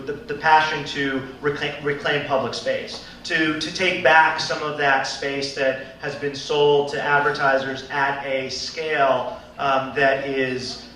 the passion to reclaim public space, to take back some of that space that has been sold to advertisers at a scale that is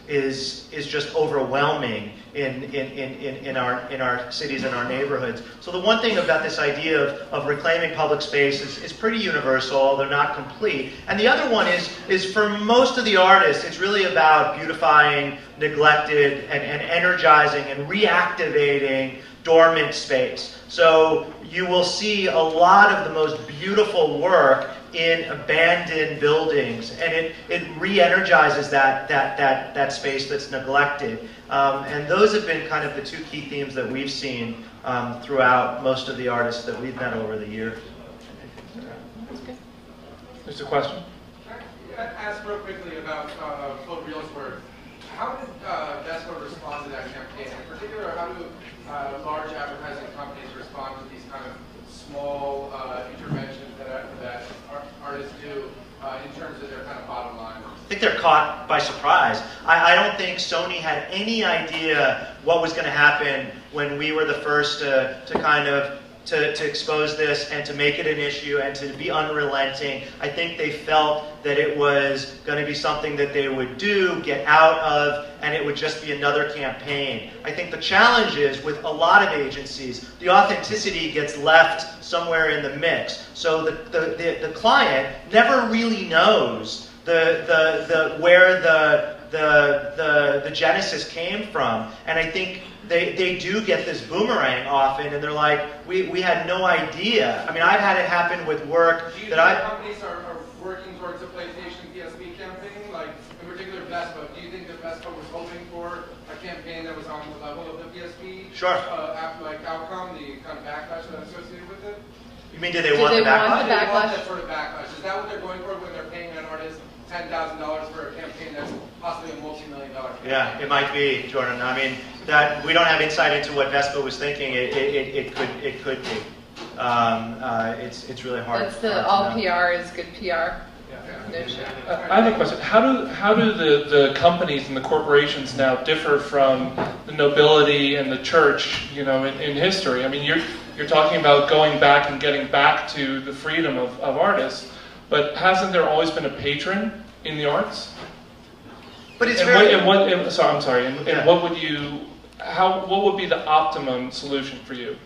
just overwhelming in our cities and our neighborhoods. So the one thing about this idea of reclaiming public space is pretty universal. They're not complete. And the other one is for most of the artists, it's really about beautifying neglected and energizing and reactivating dormant space. So you will see a lot of the most beautiful work in abandoned buildings, and it re-energizes that space that's neglected. And those have been kind of the two key themes that we've seen throughout most of the artists that we've met over the years. There's a question? ask real quickly about Claude Real's work. How did Vespa respond to that campaign? In particular, how do large advertising companies respond to these kind of small interventions that artists do in terms of their kind of bottom line? I think they're caught by surprise. I don't think Sony had any idea what was going to happen when we were the first to expose this and to make it an issue and to be unrelenting. I think they felt that it was going to be something that they would do, get out of, and it would just be another campaign. I think the challenge is with a lot of agencies, the authenticity gets left somewhere in the mix. So the client never really knows where the genesis came from, and I think they do get this boomerang often, and they're like, we had no idea. I mean, I've had it happen with work that companies are working towards a PlayStation PSP campaign, like in particular Vespa. Do you think that Vespa was hoping for a campaign that was on the level of the PSP? Sure. Outcome, the kind of backlash that's associated with it? You mean, did they want the backlash? They want that sort of backlash. Is that what they're going for when they're paying an artist $10,000 for a campaign that's possibly a multi-million-dollar campaign? Yeah, it might be, Jordan. I mean, that we don't have insight into what Vespa was thinking. It could be. It's really hard. That's all PR is good PR. No shit. I have a question. How do the companies and the corporations now differ from the nobility and the church, you know, in history? I mean, you're talking about going back and getting back to the freedom of artists, but hasn't there always been a patron in the arts? But it's what would be the optimum solution for you?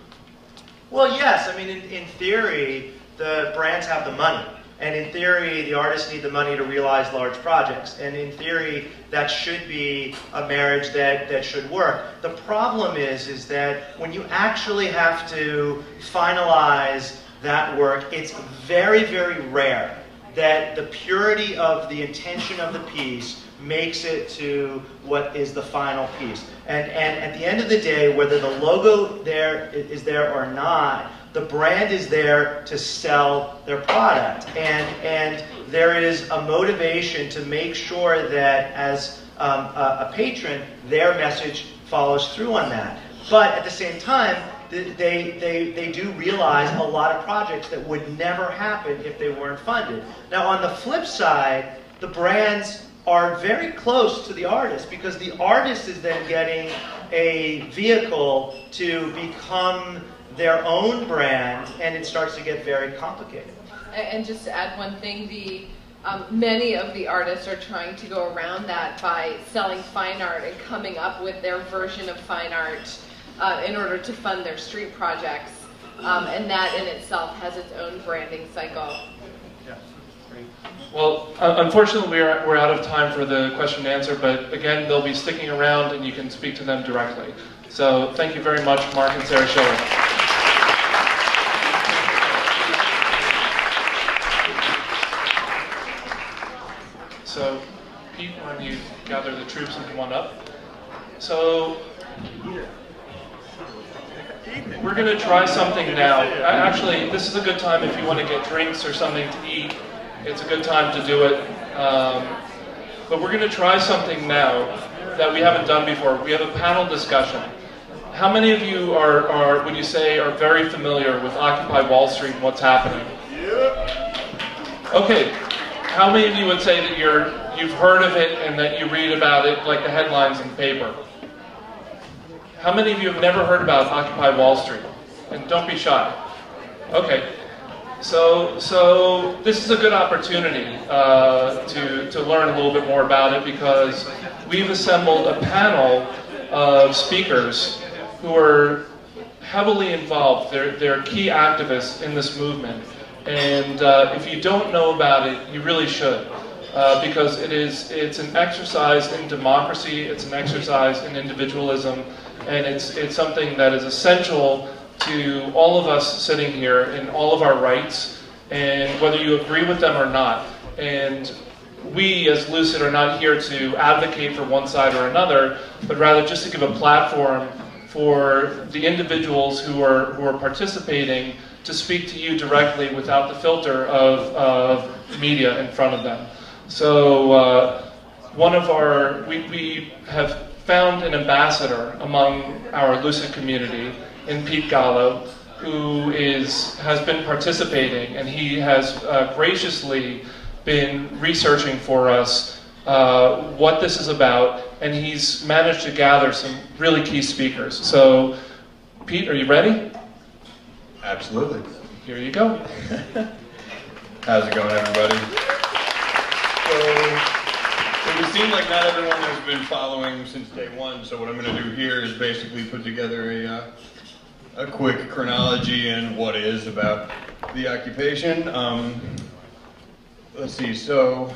Well, yes. I mean, in theory, the brands have the money. And in theory, the artists need the money to realize large projects. And in theory, that should be a marriage that should work. The problem is that when you actually have to finalize that work, it's very, very rare that the purity of the intention of the piece makes it to what is the final piece. And at the end of the day, whether the logo is there or not, the brand is there to sell their product. And there is a motivation to make sure that as a patron, their message follows through on that. But at the same time, they do realize a lot of projects that would never happen if they weren't funded. Now, on the flip side, the brands are very close to the artist because the artist is then getting a vehicle to become their own brand, and it starts to get very complicated. And just to add one thing, many of the artists are trying to go around that by selling fine art and coming up with their version of fine art in order to fund their street projects. And that in itself has its own branding cycle. Yeah, great. Well, unfortunately, we're out of time for the question and answer, but again, they'll be sticking around and you can speak to them directly. So thank you very much, Marc and Sara Schiller. So, Pete, why don't you gather the troops and come on up? So, we're going to try something now. Actually, this is a good time if you want to get drinks or something to eat. It's a good time to do it. But we're going to try something now that we haven't done before. We have a panel discussion. How many of you would you say, are very familiar with Occupy Wall Street and what's happening? Yeah. Okay. How many of you would say that you've heard of it and that you read about it like the headlines in the paper? How many of you have never heard about Occupy Wall Street? And don't be shy. Okay. So this is a good opportunity to learn a little bit more about it because we've assembled a panel of speakers who are heavily involved. They're key activists in this movement. And if you don't know about it, you really should, because it's an exercise in democracy, it's an exercise in individualism, and it's something that is essential to all of us sitting here in all of our rights, and whether you agree with them or not. And we, as Lucid, are not here to advocate for one side or another, but rather just to give a platform for the individuals who are participating to speak to you directly without the filter of media in front of them. So we have found an ambassador among our Lucid community in Pete Gallo, who has been participating, and he has graciously been researching for us what this is about, and he's managed to gather some really key speakers. So, Pete, are you ready? Absolutely. Here you go. How's it going, everybody? So it would seem like not everyone has been following since day one, so what I'm going to do here is basically put together a quick chronology and what is about the occupation. Let's see, so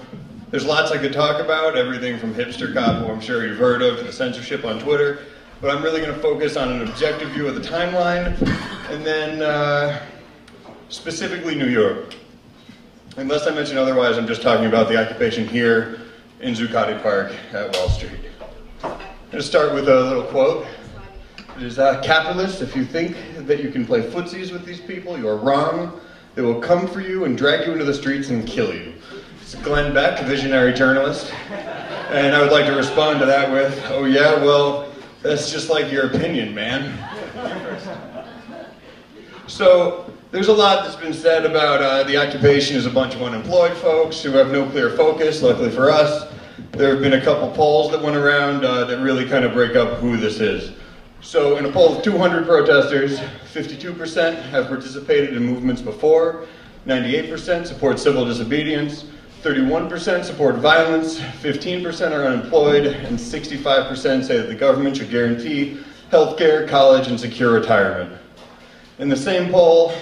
there's lots I could talk about, everything from hipster cop, who I'm sure you've heard of, to the censorship on Twitter, but I'm really going to focus on an objective view of the timeline, and then specifically New York. Unless I mention otherwise, I'm just talking about the occupation here in Zuccotti Park at Wall Street. I'm going to start with a little quote. It is, capitalist, if you think that you can play footsies with these people, you are wrong. They will come for you and drag you into the streets and kill you. It's Glenn Beck, a visionary journalist. And I would like to respond to that with, oh yeah, well, that's just like your opinion, man. So, there's a lot that's been said about the occupation as a bunch of unemployed folks who have no clear focus. Luckily for us, there have been a couple polls that went around that really kind of break up who this is. So in a poll of 200 protesters, 52% have participated in movements before, 98% support civil disobedience, 31% support violence, 15% are unemployed, and 65% say that the government should guarantee health care, college, and secure retirement. In the same poll,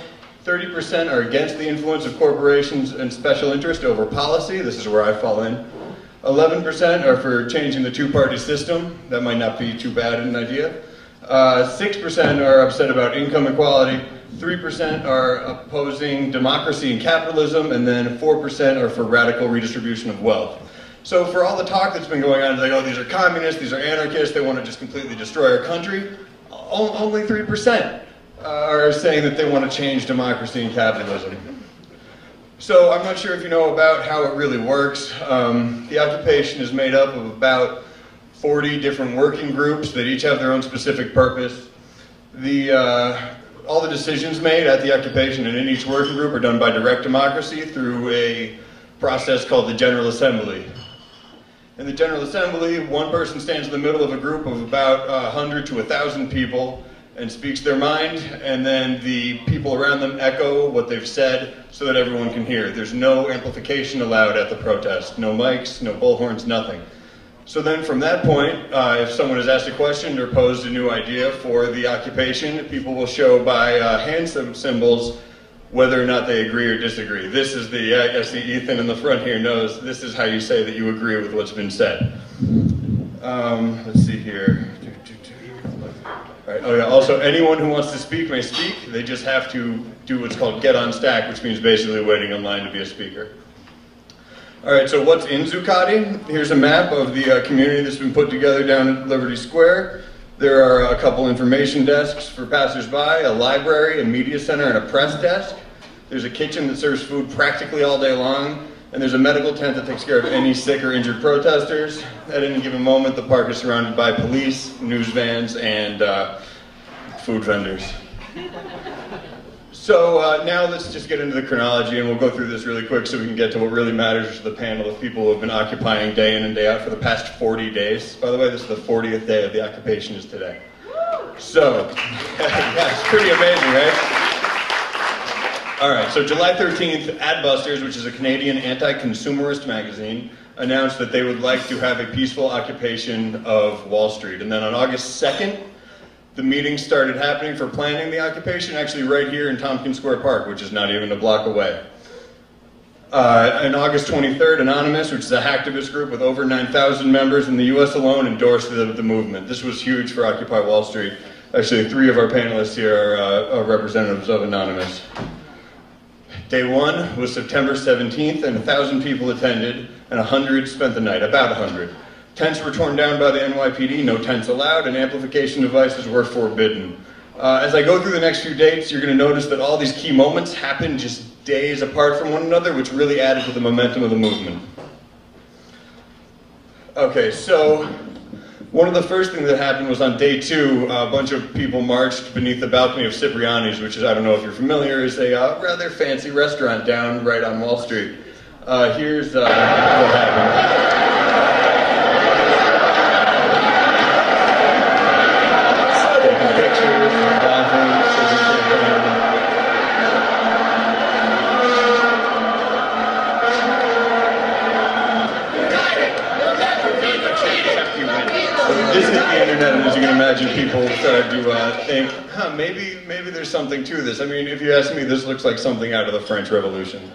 30% are against the influence of corporations and special interest over policy. This is where I fall in. 11% are for changing the two-party system. That might not be too bad an idea. 6% are upset about income equality. 3% are opposing democracy and capitalism. And then 4% are for radical redistribution of wealth. So for all the talk that's been going on, it's like, oh, these are communists, these are anarchists, they want to just completely destroy our country. Only 3%. Are saying that they want to change democracy and capitalism. So I'm not sure if you know about how it really works. The occupation is made up of about 40 different working groups that each have their own specific purpose. All the decisions made at the occupation and in each working group are done by direct democracy through a process called the General Assembly. In the General Assembly, one person stands in the middle of a group of about 100 to 1,000 people and speaks their mind, and then the people around them echo what they've said so that everyone can hear. There's no amplification allowed at the protest. No mics, no bullhorns, nothing. So then from that point, if someone has asked a question or posed a new idea for the occupation, people will show by hand symbols whether or not they agree or disagree. This is I guess the Ethan in the front here knows, this is how you say that you agree with what's been said. Let's see here. All right. Oh yeah, also anyone who wants to speak may speak. They just have to do what's called get on stack, which means basically waiting in line to be a speaker. All right, so what's in Zuccotti? Here's a map of the community that's been put together down at Liberty Square. There are a couple information desks for passersby, a library, a media center, and a press desk. There's a kitchen that serves food practically all day long, and there's a medical tent that takes care of any sick or injured protesters. At any given moment, the park is surrounded by police, news vans, and food vendors. So now let's just get into the chronology, and we'll go through this really quick so we can get to what really matters to the panel of people who have been occupying day in and day out for the past 40 days. By the way, this is the 40th day of the occupation is today. So, yeah, it's pretty amazing, right? All right, so July 13th, Adbusters, which is a Canadian anti-consumerist magazine, announced that they would like to have a peaceful occupation of Wall Street. And then on August 2nd, the meetings started happening for planning the occupation, actually right here in Tompkins Square Park, which is not even a block away. On August 23rd, Anonymous, which is a hacktivist group with over 9,000 members in the US alone, endorsed the movement. This was huge for Occupy Wall Street. Actually, 3 of our panelists here are representatives of Anonymous. Day 1 was September 17th, and 1,000 people attended, and 100 spent the night, about 100. Tents were torn down by the NYPD, no tents allowed, and amplification devices were forbidden. As I go through the next few dates, you're going to notice that all these key moments happened just days apart from one another, which really added to the momentum of the movement. Okay, so one of the first things that happened was on day 2, a bunch of people marched beneath the balcony of Cipriani's, which is, I don't know if you're familiar, is a rather fancy restaurant down right on Wall Street. Here's what happened. This hit the internet, and as you can imagine, people started to think, maybe there's something to this. I mean, if you ask me, this looks like something out of the French Revolution.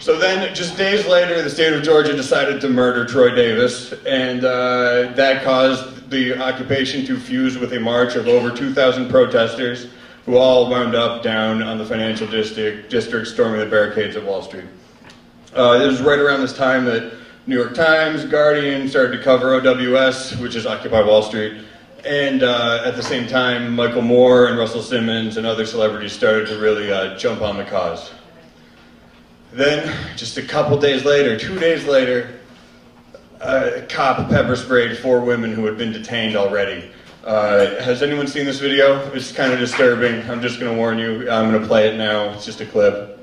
So then, just days later, the state of Georgia decided to murder Troy Davis, and that caused the occupation to fuse with a march of over 2,000 protesters, who all wound up down on the financial district storming the barricades at Wall Street. It was right around this time that New York Times, Guardian started to cover OWS, which is Occupy Wall Street, and at the same time, Michael Moore and Russell Simmons and other celebrities started to really jump on the cause. Then, just a couple days later, 2 days later, a cop pepper sprayed 4 women who had been detained already. Has anyone seen this video? It's kind of disturbing. I'm just going to warn you. I'm going to play it now. It's just a clip.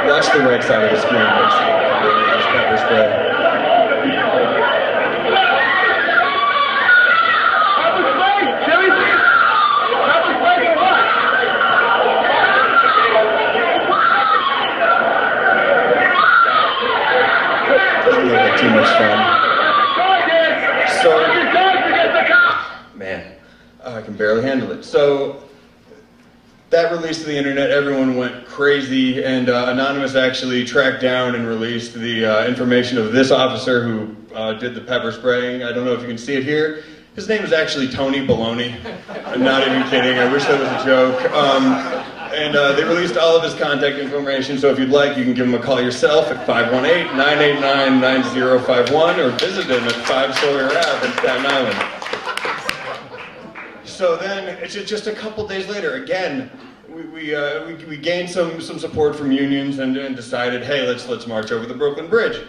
Watch the right side of the screen. There's pepper spray. Doesn't look like too much fun. So, man, I can barely handle it. So, that released to the internet, everyone went crazy, and Anonymous actually tracked down and released the information of this officer who did the pepper spraying. I don't know if you can see it here. His name is actually Tony Baloney. I'm not even kidding. I wish that was a joke. And they released all of his contact information, so if you'd like, you can give him a call yourself at 518-989-9051 or visit him at 5 Sawyer Ave in Staten Island. So then, it's just a couple days later, again, we gained some support from unions and decided, hey, let's march over the Brooklyn Bridge.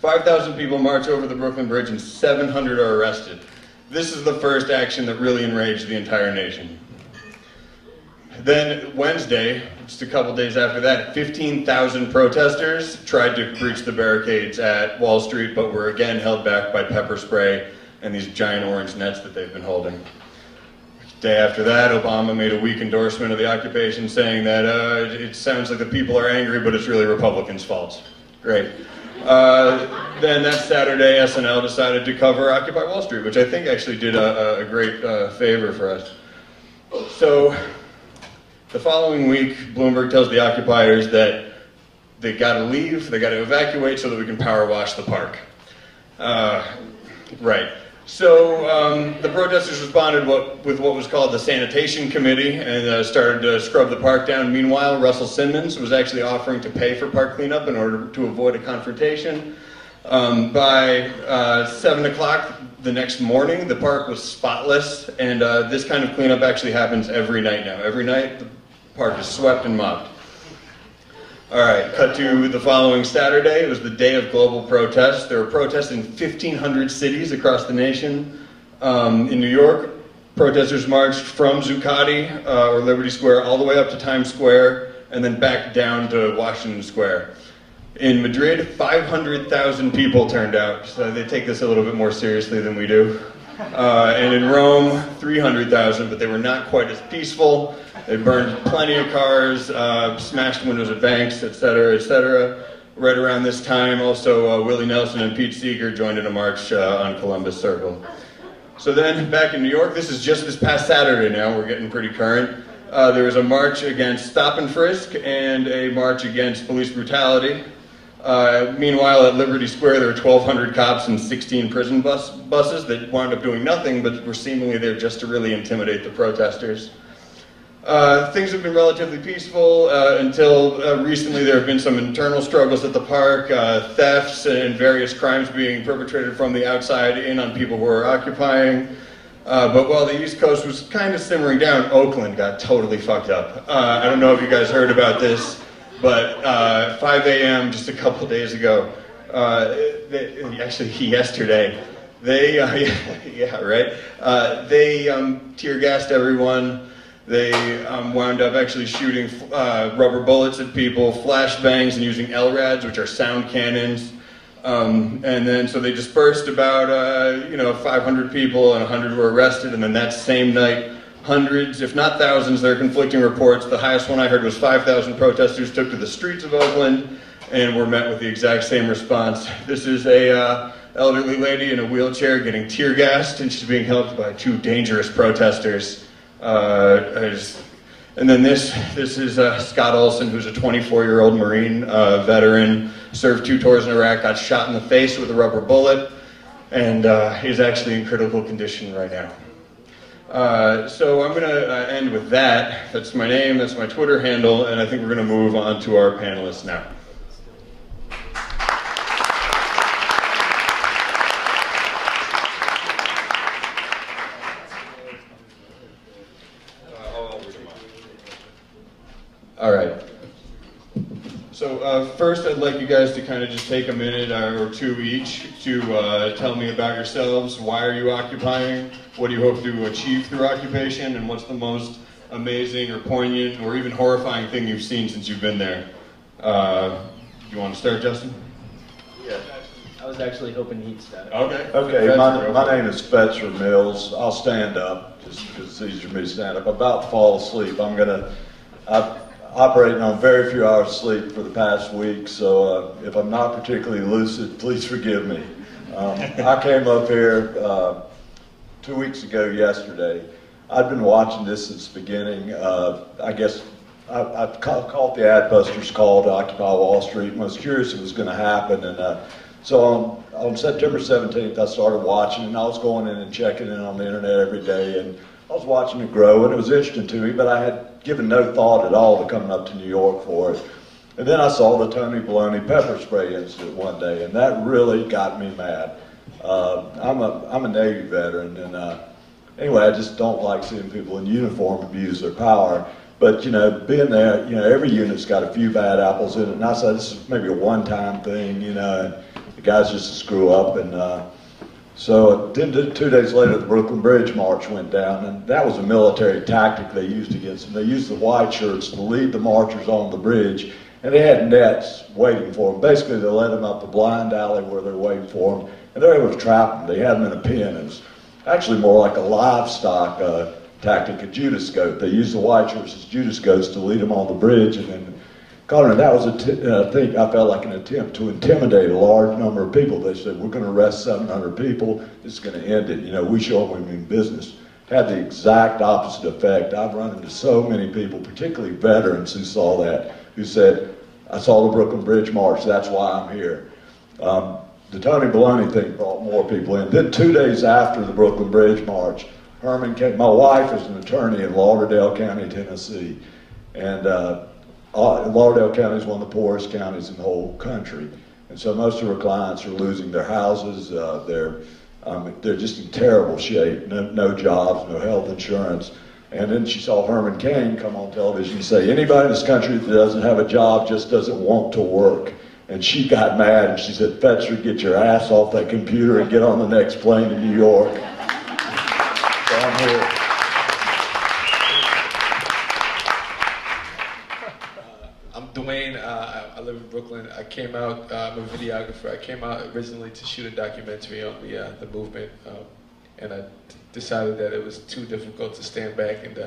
5,000 people march over the Brooklyn Bridge and 700 are arrested. This is the first action that really enraged the entire nation. Then Wednesday, just a couple days after that, 15,000 protesters tried to breach the barricades at Wall Street, but were again held back by pepper spray and these giant orange nets that they've been holding. Day after that, Obama made a weak endorsement of the occupation, saying that it sounds like the people are angry, but it's really Republicans' fault. Great. Then that Saturday, SNL decided to cover Occupy Wall Street, which I think actually did a great favor for us. So the following week, Bloomberg tells the occupiers that they got to leave, they got to evacuate so that we can power wash the park. Right. So the protesters responded with what was called the Sanitation Committee and started to scrub the park down. Meanwhile, Russell Simmons was actually offering to pay for park cleanup in order to avoid a confrontation. By 7 o'clock the next morning, the park was spotless, and this kind of cleanup actually happens every night now. Every night, the park is swept and mopped. All right, cut to the following Saturday. It was the day of global protests. There were protests in 1,500 cities across the nation. In New York, protesters marched from Zuccotti or Liberty Square all the way up to Times Square and then back down to Washington Square. In Madrid, 500,000 people turned out, so they take this a little bit more seriously than we do. And in Rome, 300,000, but they were not quite as peaceful. They burned plenty of cars, smashed windows of banks, etc., etc. Right around this time, also Willie Nelson and Pete Seeger joined in a march on Columbus Circle. So then, back in New York, this is just this past Saturday now, we're getting pretty current. There was a march against stop and frisk and a march against police brutality. Meanwhile, at Liberty Square, there were 1,200 cops and 16 prison buses that wound up doing nothing, but were seemingly there just to really intimidate the protesters. Things have been relatively peaceful until recently there have been some internal struggles at the park, thefts and various crimes being perpetrated from the outside in on people who are occupying. But while the East Coast was kind of simmering down, Oakland got totally fucked up. I don't know if you guys heard about this, but 5 a.m. just a couple days ago, Actually, yesterday, they, yeah, right. They tear gassed everyone. They wound up actually shooting rubber bullets at people, flashbangs, and using LRADs, which are sound cannons. And then, so they dispersed about, 500 people, and 100 were arrested. And then that same night, hundreds, if not thousands, there are conflicting reports. The highest one I heard was 5,000 protesters took to the streets of Oakland and were met with the exact same response. This is a elderly lady in a wheelchair getting tear gassed, and she's being helped by 2 dangerous protesters. And then this is Scott Olson, who's a 24-year-old Marine veteran, served 2 tours in Iraq, got shot in the face with a rubber bullet, and he's actually in critical condition right now. So I'm going to end with that. That's my name, that's my Twitter handle, and I think we're going to move on to our panelists now. All right. So first I'd like you guys to kind of just take a minute or 2 each to tell me about yourselves. Why are you occupying? What do you hope to achieve through occupation? And what's the most amazing or poignant or even horrifying thing you've seen since you've been there? You want to start, Justin? Yeah. I was actually hoping he'd start. Okay. Okay, my name is Fetzer Mills. I'll stand up just because it's easier for me to stand up. I'm about to fall asleep. I'm operating on very few hours of sleep for the past week, so if I'm not particularly lucid, please forgive me. I came up here 2 weeks ago yesterday. I'd been watching this since the beginning. I guess I caught the Adbusters call to Occupy Wall Street and was curious if it was going to happen. And so on September 17th, I started watching, and I was going in and checking in on the internet every day, and I was watching it grow, and it was interesting to me, but I had given no thought at all to coming up to New York for it. And then I saw the Tony Baloney pepper spray incident one day, and that really got me mad. I'm a Navy veteran, and anyway, I just don't like seeing people in uniform abuse their power. But, being there, every unit's got a few bad apples in it, and I said, this is maybe a one-time thing, and the guy's just a screw-up, and so 2 days later, the Brooklyn Bridge March went down, and that was a military tactic they used against them. They used the white shirts to lead the marchers on the bridge, and they had nets waiting for them. Basically, they led them up a blind alley where they're waiting for them, and they were able to trap them. They had them in a pen. It was actually more like a livestock tactic, a Judas goat. They used the white shirts as Judas goats to lead them on the bridge, and then Connor, that was I think I felt like an attempt to intimidate a large number of people. They said, we're going to arrest 700 people. This is going to end it. We show them we mean business. It had the exact opposite effect. I've run into so many people, particularly veterans, who saw that, who said, I saw the Brooklyn Bridge March, that's why I'm here. The Tony Baloney thing brought more people in. Then 2 days after the Brooklyn Bridge March, Herman came. My wife is an attorney in Lauderdale County, Tennessee. And Lauderdale County is one of the poorest counties in the whole country, and so most of her clients are losing their houses. They're just in terrible shape. No jobs, no health insurance. And then she saw Herman Cain come on television and say, anybody in this country that doesn't have a job just doesn't want to work. And she got mad and she said, Fetzer, get your ass off that computer and get on the next plane to New York. So I'm here. Dwayne, I live in Brooklyn. I came out, I'm a videographer. I came out originally to shoot a documentary on the movement, and I decided that it was too difficult to stand back and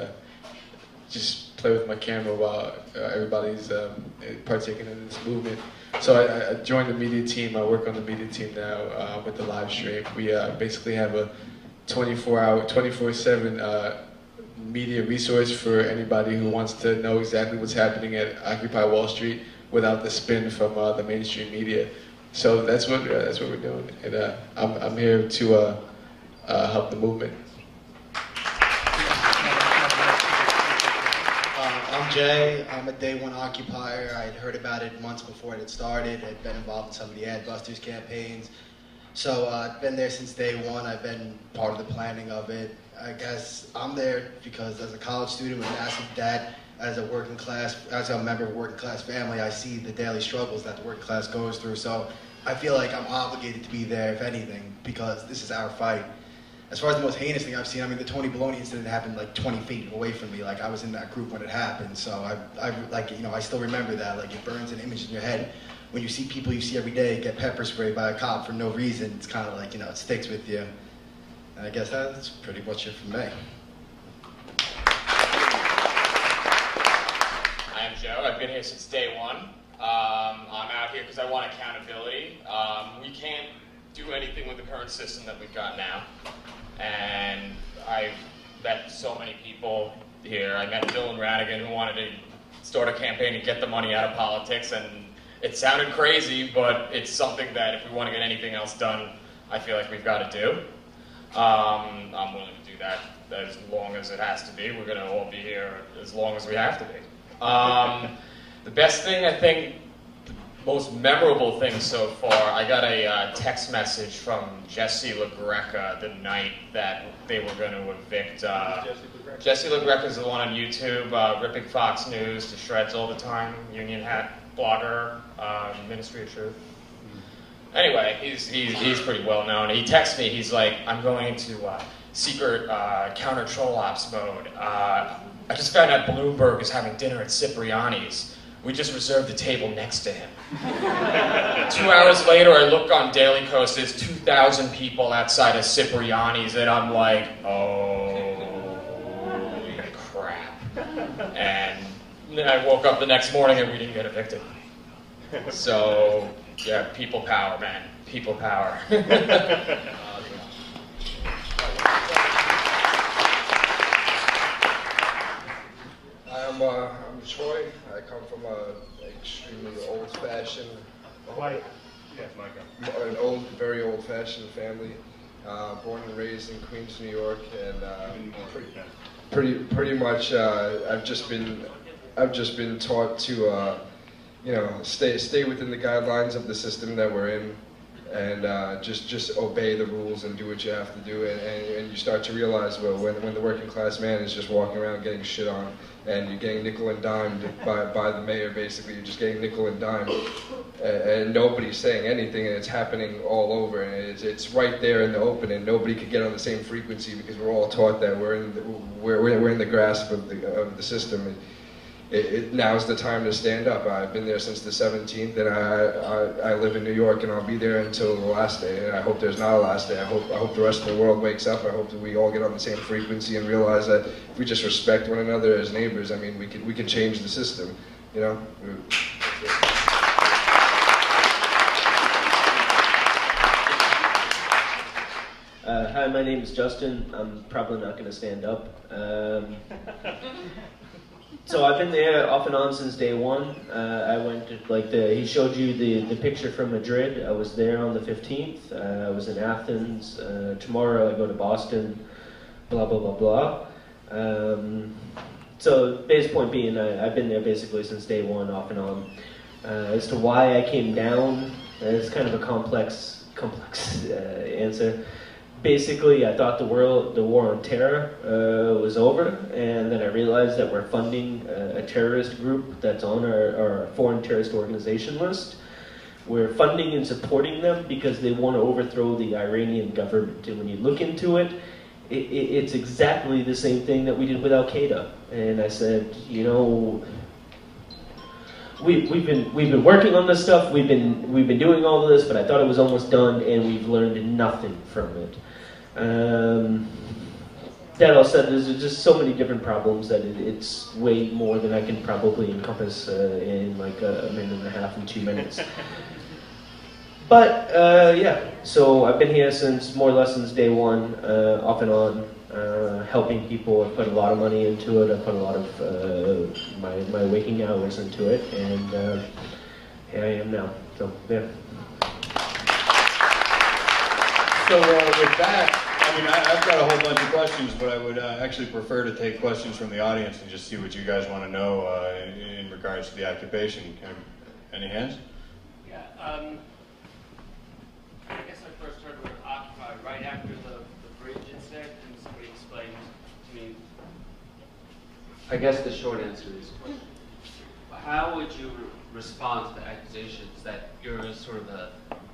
just play with my camera while everybody's partaking in this movement. So I joined the media team. I work on the media team now with the live stream. We basically have a 24/7 media resource for anybody who wants to know exactly what's happening at Occupy Wall Street without the spin from the mainstream media. So that's what we're doing, and I'm here to help the movement. I'm Jay. I'm a Day One occupier. I had heard about it months before it had started. I'd been involved in some of the Adbusters campaigns. So I've been there since day one. I've been part of the planning of it. I guess I'm there because as a college student with massive debt, as a member of a working class family, I see the daily struggles that the working class goes through. So I feel like I'm obligated to be there, if anything, because this is our fight. As far as the most heinous thing I've seen, I mean, the Tony Baloney incident happened like 20 feet away from me. Like, I was in that group when it happened, so I still remember that. Like, it burns an image in your head. When you see people you see every day get pepper sprayed by a cop for no reason, it's kind of like, it sticks with you. And I guess that's pretty much it from me. I'm Joe. I've been here since day one. I'm out here because I want accountability. We can't do anything with the current system that we've got now. And I've met so many people here. I met Dylan Radigan, who wanted to start a campaign to get the money out of politics, and it sounded crazy, but it's something that if we want to get anything else done, I feel like we've got to do. I'm willing to do that as long as it has to be. We're going to all be here as long as we have to be. The best thing, I think, the most memorable thing so far, I got a text message from Jesse LaGreca the night that they were going to evict. Jesse LaGreca is the one on YouTube, ripping Fox News to shreds all the time, Union Hat blogger, Ministry of Truth. Anyway, he's pretty well known. He texts me, he's like, I'm going into secret counter troll ops mode. I just found out Bloomberg is having dinner at Cipriani's. We just reserved the table next to him. 2 hours later, I look on Daily Kos, there's 2,000 people outside of Cipriani's, and I'm like, oh, crap. And then I woke up the next morning and we didn't get evicted. So, yeah, people power, man. People power. I'm Troy. I come from an extremely old-fashioned, very old-fashioned family. Born and raised in Queens, New York, and pretty much I've just been taught to stay within the guidelines of the system that we're in, and just obey the rules and do what you have to do. And you start to realize, well, when the working class man is just walking around getting shit on, and you're getting nickel and dimed by the mayor, basically, you're just getting nickel and dimed, and nobody's saying anything, and it's happening all over, and it's right there in the open, and nobody could get on the same frequency because we're all taught that we're in the grasp of the system. Now's the time to stand up. I've been there since the 17th, and I live in New York, and I'll be there until the last day. And I hope there's not a last day. I hope the rest of the world wakes up. I hope that we all get on the same frequency and realize that if we just respect one another as neighbors, I mean, we can change the system. Hi, my name is Justin. I'm probably not going to stand up. So I've been there off and on since day one. I went to, he showed you the picture from Madrid. I was there on the 15th. I was in Athens. Tomorrow I go to Boston, blah, blah, blah, blah. So base point being, I've been there basically since day one, off and on. As to why I came down, it's kind of a complex answer. Basically, I thought the war on terror was over, and then I realized that we're funding a terrorist group that's on our foreign terrorist organization list. We're funding and supporting them because they want to overthrow the Iranian government. And when you look into it, it's exactly the same thing that we did with Al-Qaeda. And I said, we've been working on this stuff. We've been doing all of this, but I thought it was almost done, and we've learned nothing from it. That all said, there's just so many different problems that it's way more than I can probably encompass in like a minute and a half and 2 minutes. But yeah, so I've been here since more or less since day one, off and on, helping people. I've put a lot of money into it. I've put a lot of my waking hours into it, and here I am now. So yeah. So with that, I mean, I've got a whole bunch of questions, but I would actually prefer to take questions from the audience and just see what you guys want to know in regards to the occupation. Any hands? Yeah, I guess I first heard about Occupy right after the bridge incident, and somebody explained to me. I guess the short answer is, how would you respond to the accusations that you're sort of a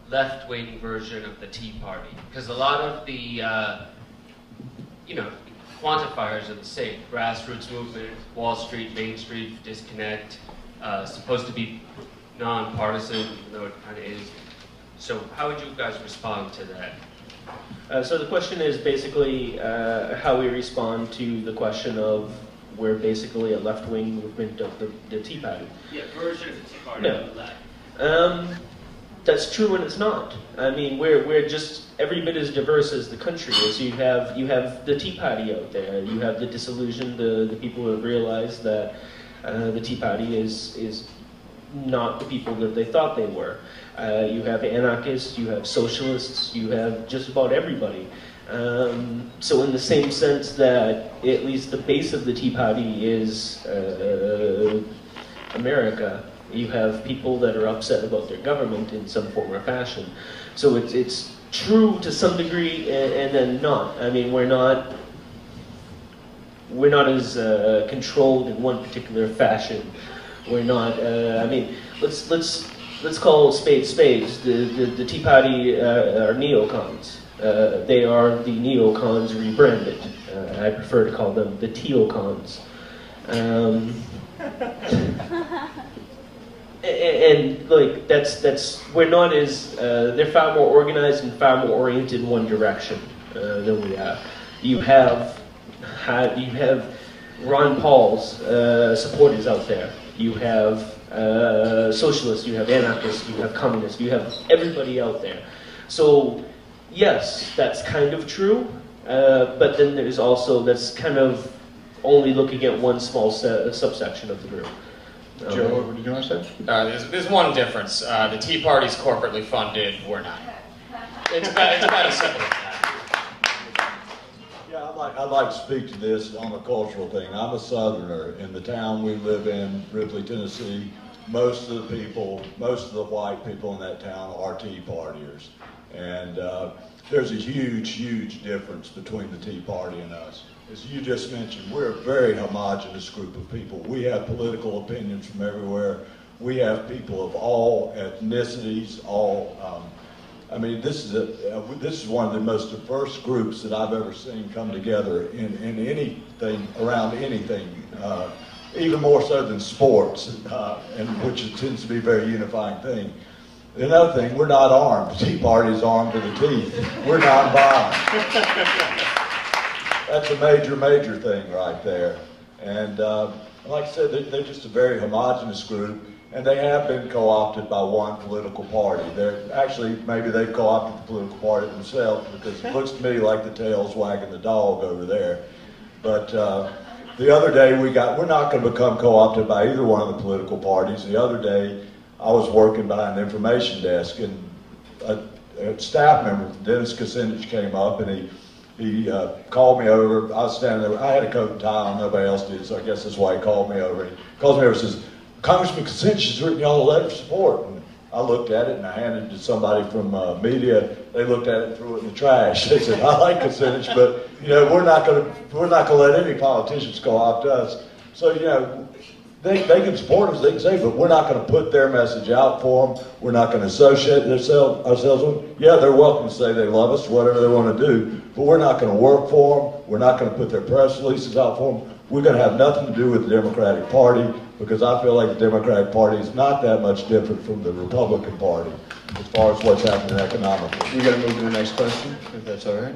left-wing version of the Tea Party? Because a lot of the, quantifiers are the same. Grassroots movement, Wall Street, Main Street, disconnect, supposed to be non-partisan, even though it kind of is. So how would you guys respond to that? So the question is basically how we respond to the question of we're basically a left-wing movement of the Tea Party. Yeah, version of the Tea Party. No. That's true and it's not. I mean, we're just every bit as diverse as the country is. You have the Tea Party out there. You have the disillusioned, the people who have realized that the Tea Party is not the people that they thought they were. You have anarchists, you have socialists, you have just about everybody. So in the same sense that at least the base of the Tea Party is America, you have people that are upset about their government in some form or fashion. So it's true to some degree and then not. I mean, we're not as controlled in one particular fashion. We're not. I mean, let's call spades spades. The Tea Party are neocons. They are the neocons rebranded. I prefer to call them the teocons. And like that's we're not as they're far more organized and far more oriented in one direction than we are. You have Ron Paul's supporters out there. You have socialists. You have anarchists. You have communists. You have everybody out there. So yes, that's kind of true. But then there's also that's kind of only looking at one small subsection of the group. Joe, what did you want to say? There's one difference. The Tea Party's corporately funded, we're not. It's about as simple as that. Yeah, I'd like to speak to this on a cultural thing. I'm a Southerner. In the town we live in, Ripley, Tennessee, most of the white people in that town are Tea Partiers. And there's a huge, huge difference between the Tea Party and us. As you just mentioned, we're a very homogenous group of people. We have political opinions from everywhere. We have people of all ethnicities, I mean, this is one of the most diverse groups that I've ever seen come together in anything, around anything, even more so than sports, and which tends to be a very unifying thing. Another thing, we're not armed. The Tea Party is armed to the teeth. We're non-violent. That's a major, major thing right there. And like I said, they're just a very homogenous group, and they have been co-opted by one political party. Maybe they've co-opted the political party themselves, because it looks to me like the tail's wagging the dog over there. But the other day we're not going to become co-opted by either one of the political parties. The other day I was working behind the information desk, and a staff member, Dennis Kucinich, came up, and he called me over. I was standing there. I had a coat and tie on. Nobody else did, so I guess that's why he called me over. He calls me over and says, "Congressman Kucinich has written y'all a letter of support." And I looked at it and I handed it to somebody from media. They looked at it and threw it in the trash. They said, "I like Kucinich, but we're not going to let any politicians co-opt us." So they can support us, they can say, but we're not going to put their message out for them. We're not going to associate ourselves with them. Yeah, they're welcome to say they love us, whatever they want to do, but we're not going to work for them. We're not going to put their press releases out for them. We're going to have nothing to do with the Democratic Party, because I feel like the Democratic Party is not that much different from the Republican Party as far as what's happening economically. We're going to move to the next question, if that's all right.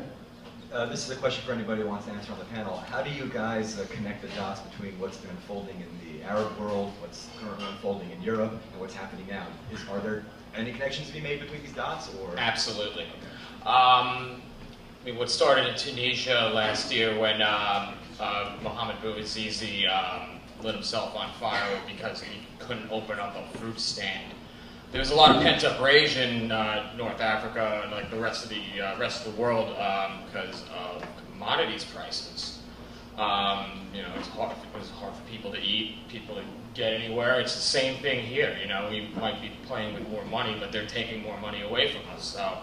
This is a question for anybody who wants to answer on the panel. How do you guys connect the dots between what's been unfolding in the Arab world, what's currently unfolding in Europe, and what's happening now? Are there any connections to be made between these dots? Or Absolutely. I mean, what started in Tunisia last year when Mohamed Bouazizi lit himself on fire because he couldn't open up a fruit stand. There was a lot of pent-up rage in North Africa and like the rest of the world because of commodities prices. It was hard for people to eat, people to get anywhere. It's the same thing here. We might be playing with more money, but they're taking more money away from us. So,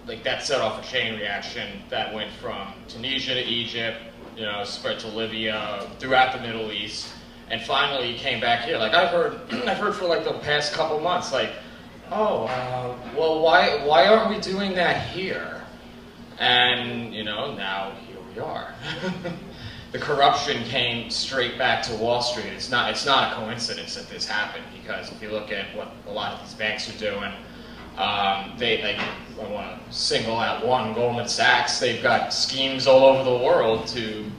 that set off a chain reaction that went from Tunisia to Egypt, spread to Libya, throughout the Middle East. And finally, he came back here. I've heard for the past couple months, well, why aren't we doing that here? And, you know, now here we are. The corruption came straight back to Wall Street. It's not a coincidence that this happened, because if you look at what a lot of these banks are doing, I want to single out one, Goldman Sachs. They've got schemes all over the world to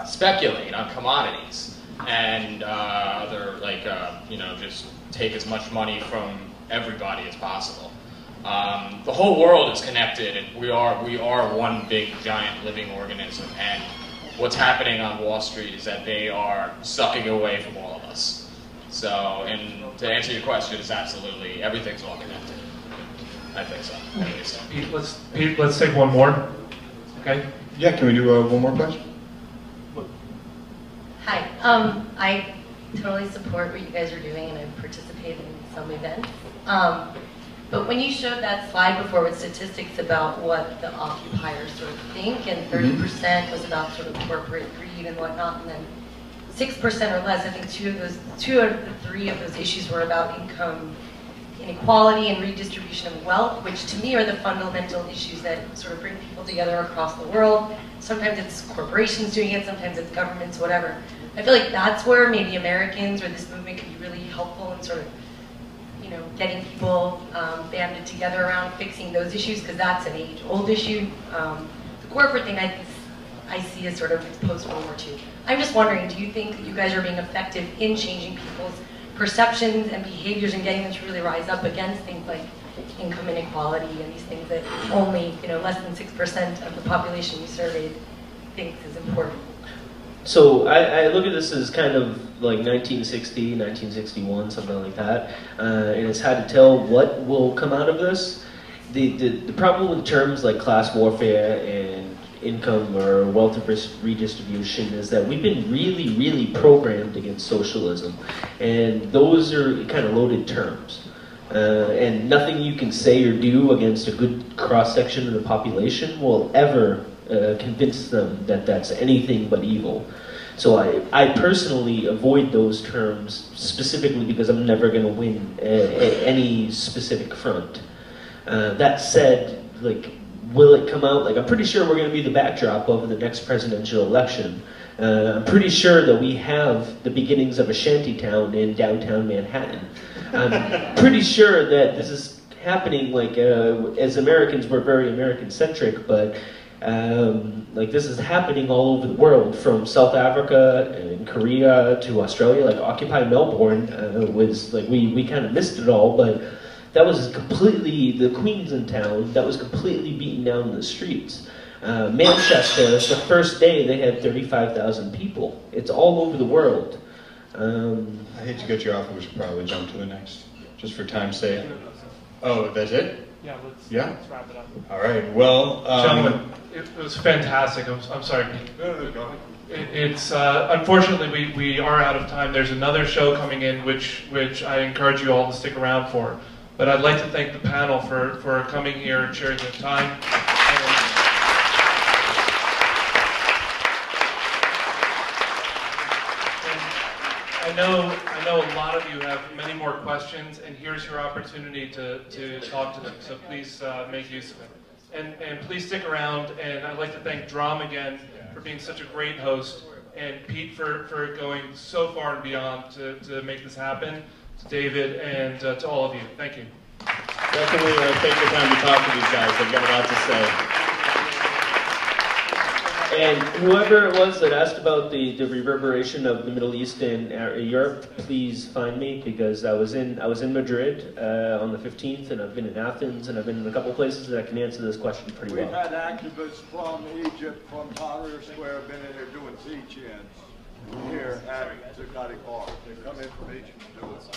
speculate on commodities and other, just take as much money from everybody as possible. The whole world is connected, and we are one big giant living organism. And what's happening on Wall Street is that they are sucking away from all of us. So, and to answer your question, it's absolutely everything's all connected. I think so. At least. Pete, let's take one more. Okay. Yeah. Can we do one more question? Hi. I totally support what you guys are doing, and I've participated in some events. But when you showed that slide before with statistics about what the occupiers sort of think, and 30% was about sort of corporate greed and whatnot, and then 6% or less, I think two out of the three of those issues were about income inequality and redistribution of wealth, which to me are the fundamental issues that sort of bring people together across the world. Sometimes it's corporations doing it, sometimes it's governments, whatever. I feel like that's where maybe Americans or this movement could be really helpful in sort of, you know, getting people banded together around fixing those issues, because that's an age-old issue. The corporate thing I see as sort of post-World War II. I'm just wondering, do you think that you guys are being effective in changing people's perceptions and behaviors and getting them to really rise up against things like income inequality and these things that only, you know, less than 6% of the population you surveyed thinks is important? So I look at this as kind of like 1960, 1961, something like that, and it's hard to tell what will come out of this. The problem with terms like class warfare and income or wealth redistribution is that we've been really, really programmed against socialism, and those are kind of loaded terms. And nothing you can say or do against a good cross-section of the population will ever convince them that that's anything but evil. So I personally avoid those terms specifically because I'm never going to win any specific front. That said, like, will it come out? Like, I'm pretty sure we're going to be the backdrop of the next presidential election. I'm pretty sure that we have the beginnings of a shantytown in downtown Manhattan. I'm pretty sure that this is happening, like, as Americans, we're very American-centric, but like, this is happening all over the world, from South Africa and Korea to Australia. Like, Occupy Melbourne was, like, we kind of missed it all, but that was completely, the Queen's in town, that was completely beaten down in the streets. Manchester, the first day they had 35,000 people. It's all over the world. I hate to cut you off, we should probably jump to the next, just for time's sake. Oh, that's it? Yeah, let's wrap it up. All right, well... Gentlemen, it was fantastic. I'm sorry, Pete. No, go ahead. It's unfortunately we are out of time. There's another show coming in which I encourage you all to stick around for. But I'd like to thank the panel for coming here and sharing their time. And I know a lot of you have many more questions, and here's your opportunity to talk to them. So please make use of it. And please stick around. And I'd like to thank Drum again for being such a great host, and Pete for going so far and beyond to make this happen. To David and to all of you. Thank you. Definitely take the time to talk to these guys. They've got a lot to say. And whoever it was that asked about the reverberation of the Middle East and Europe, please find me, because I was in Madrid on the 15th, and I've been in Athens, and I've been in a couple places that I can answer this question pretty well. We've had activists from Egypt, from Tahrir Square, been in here doing teach-ins here at Zuccotti Park. They come in from Egypt to do it.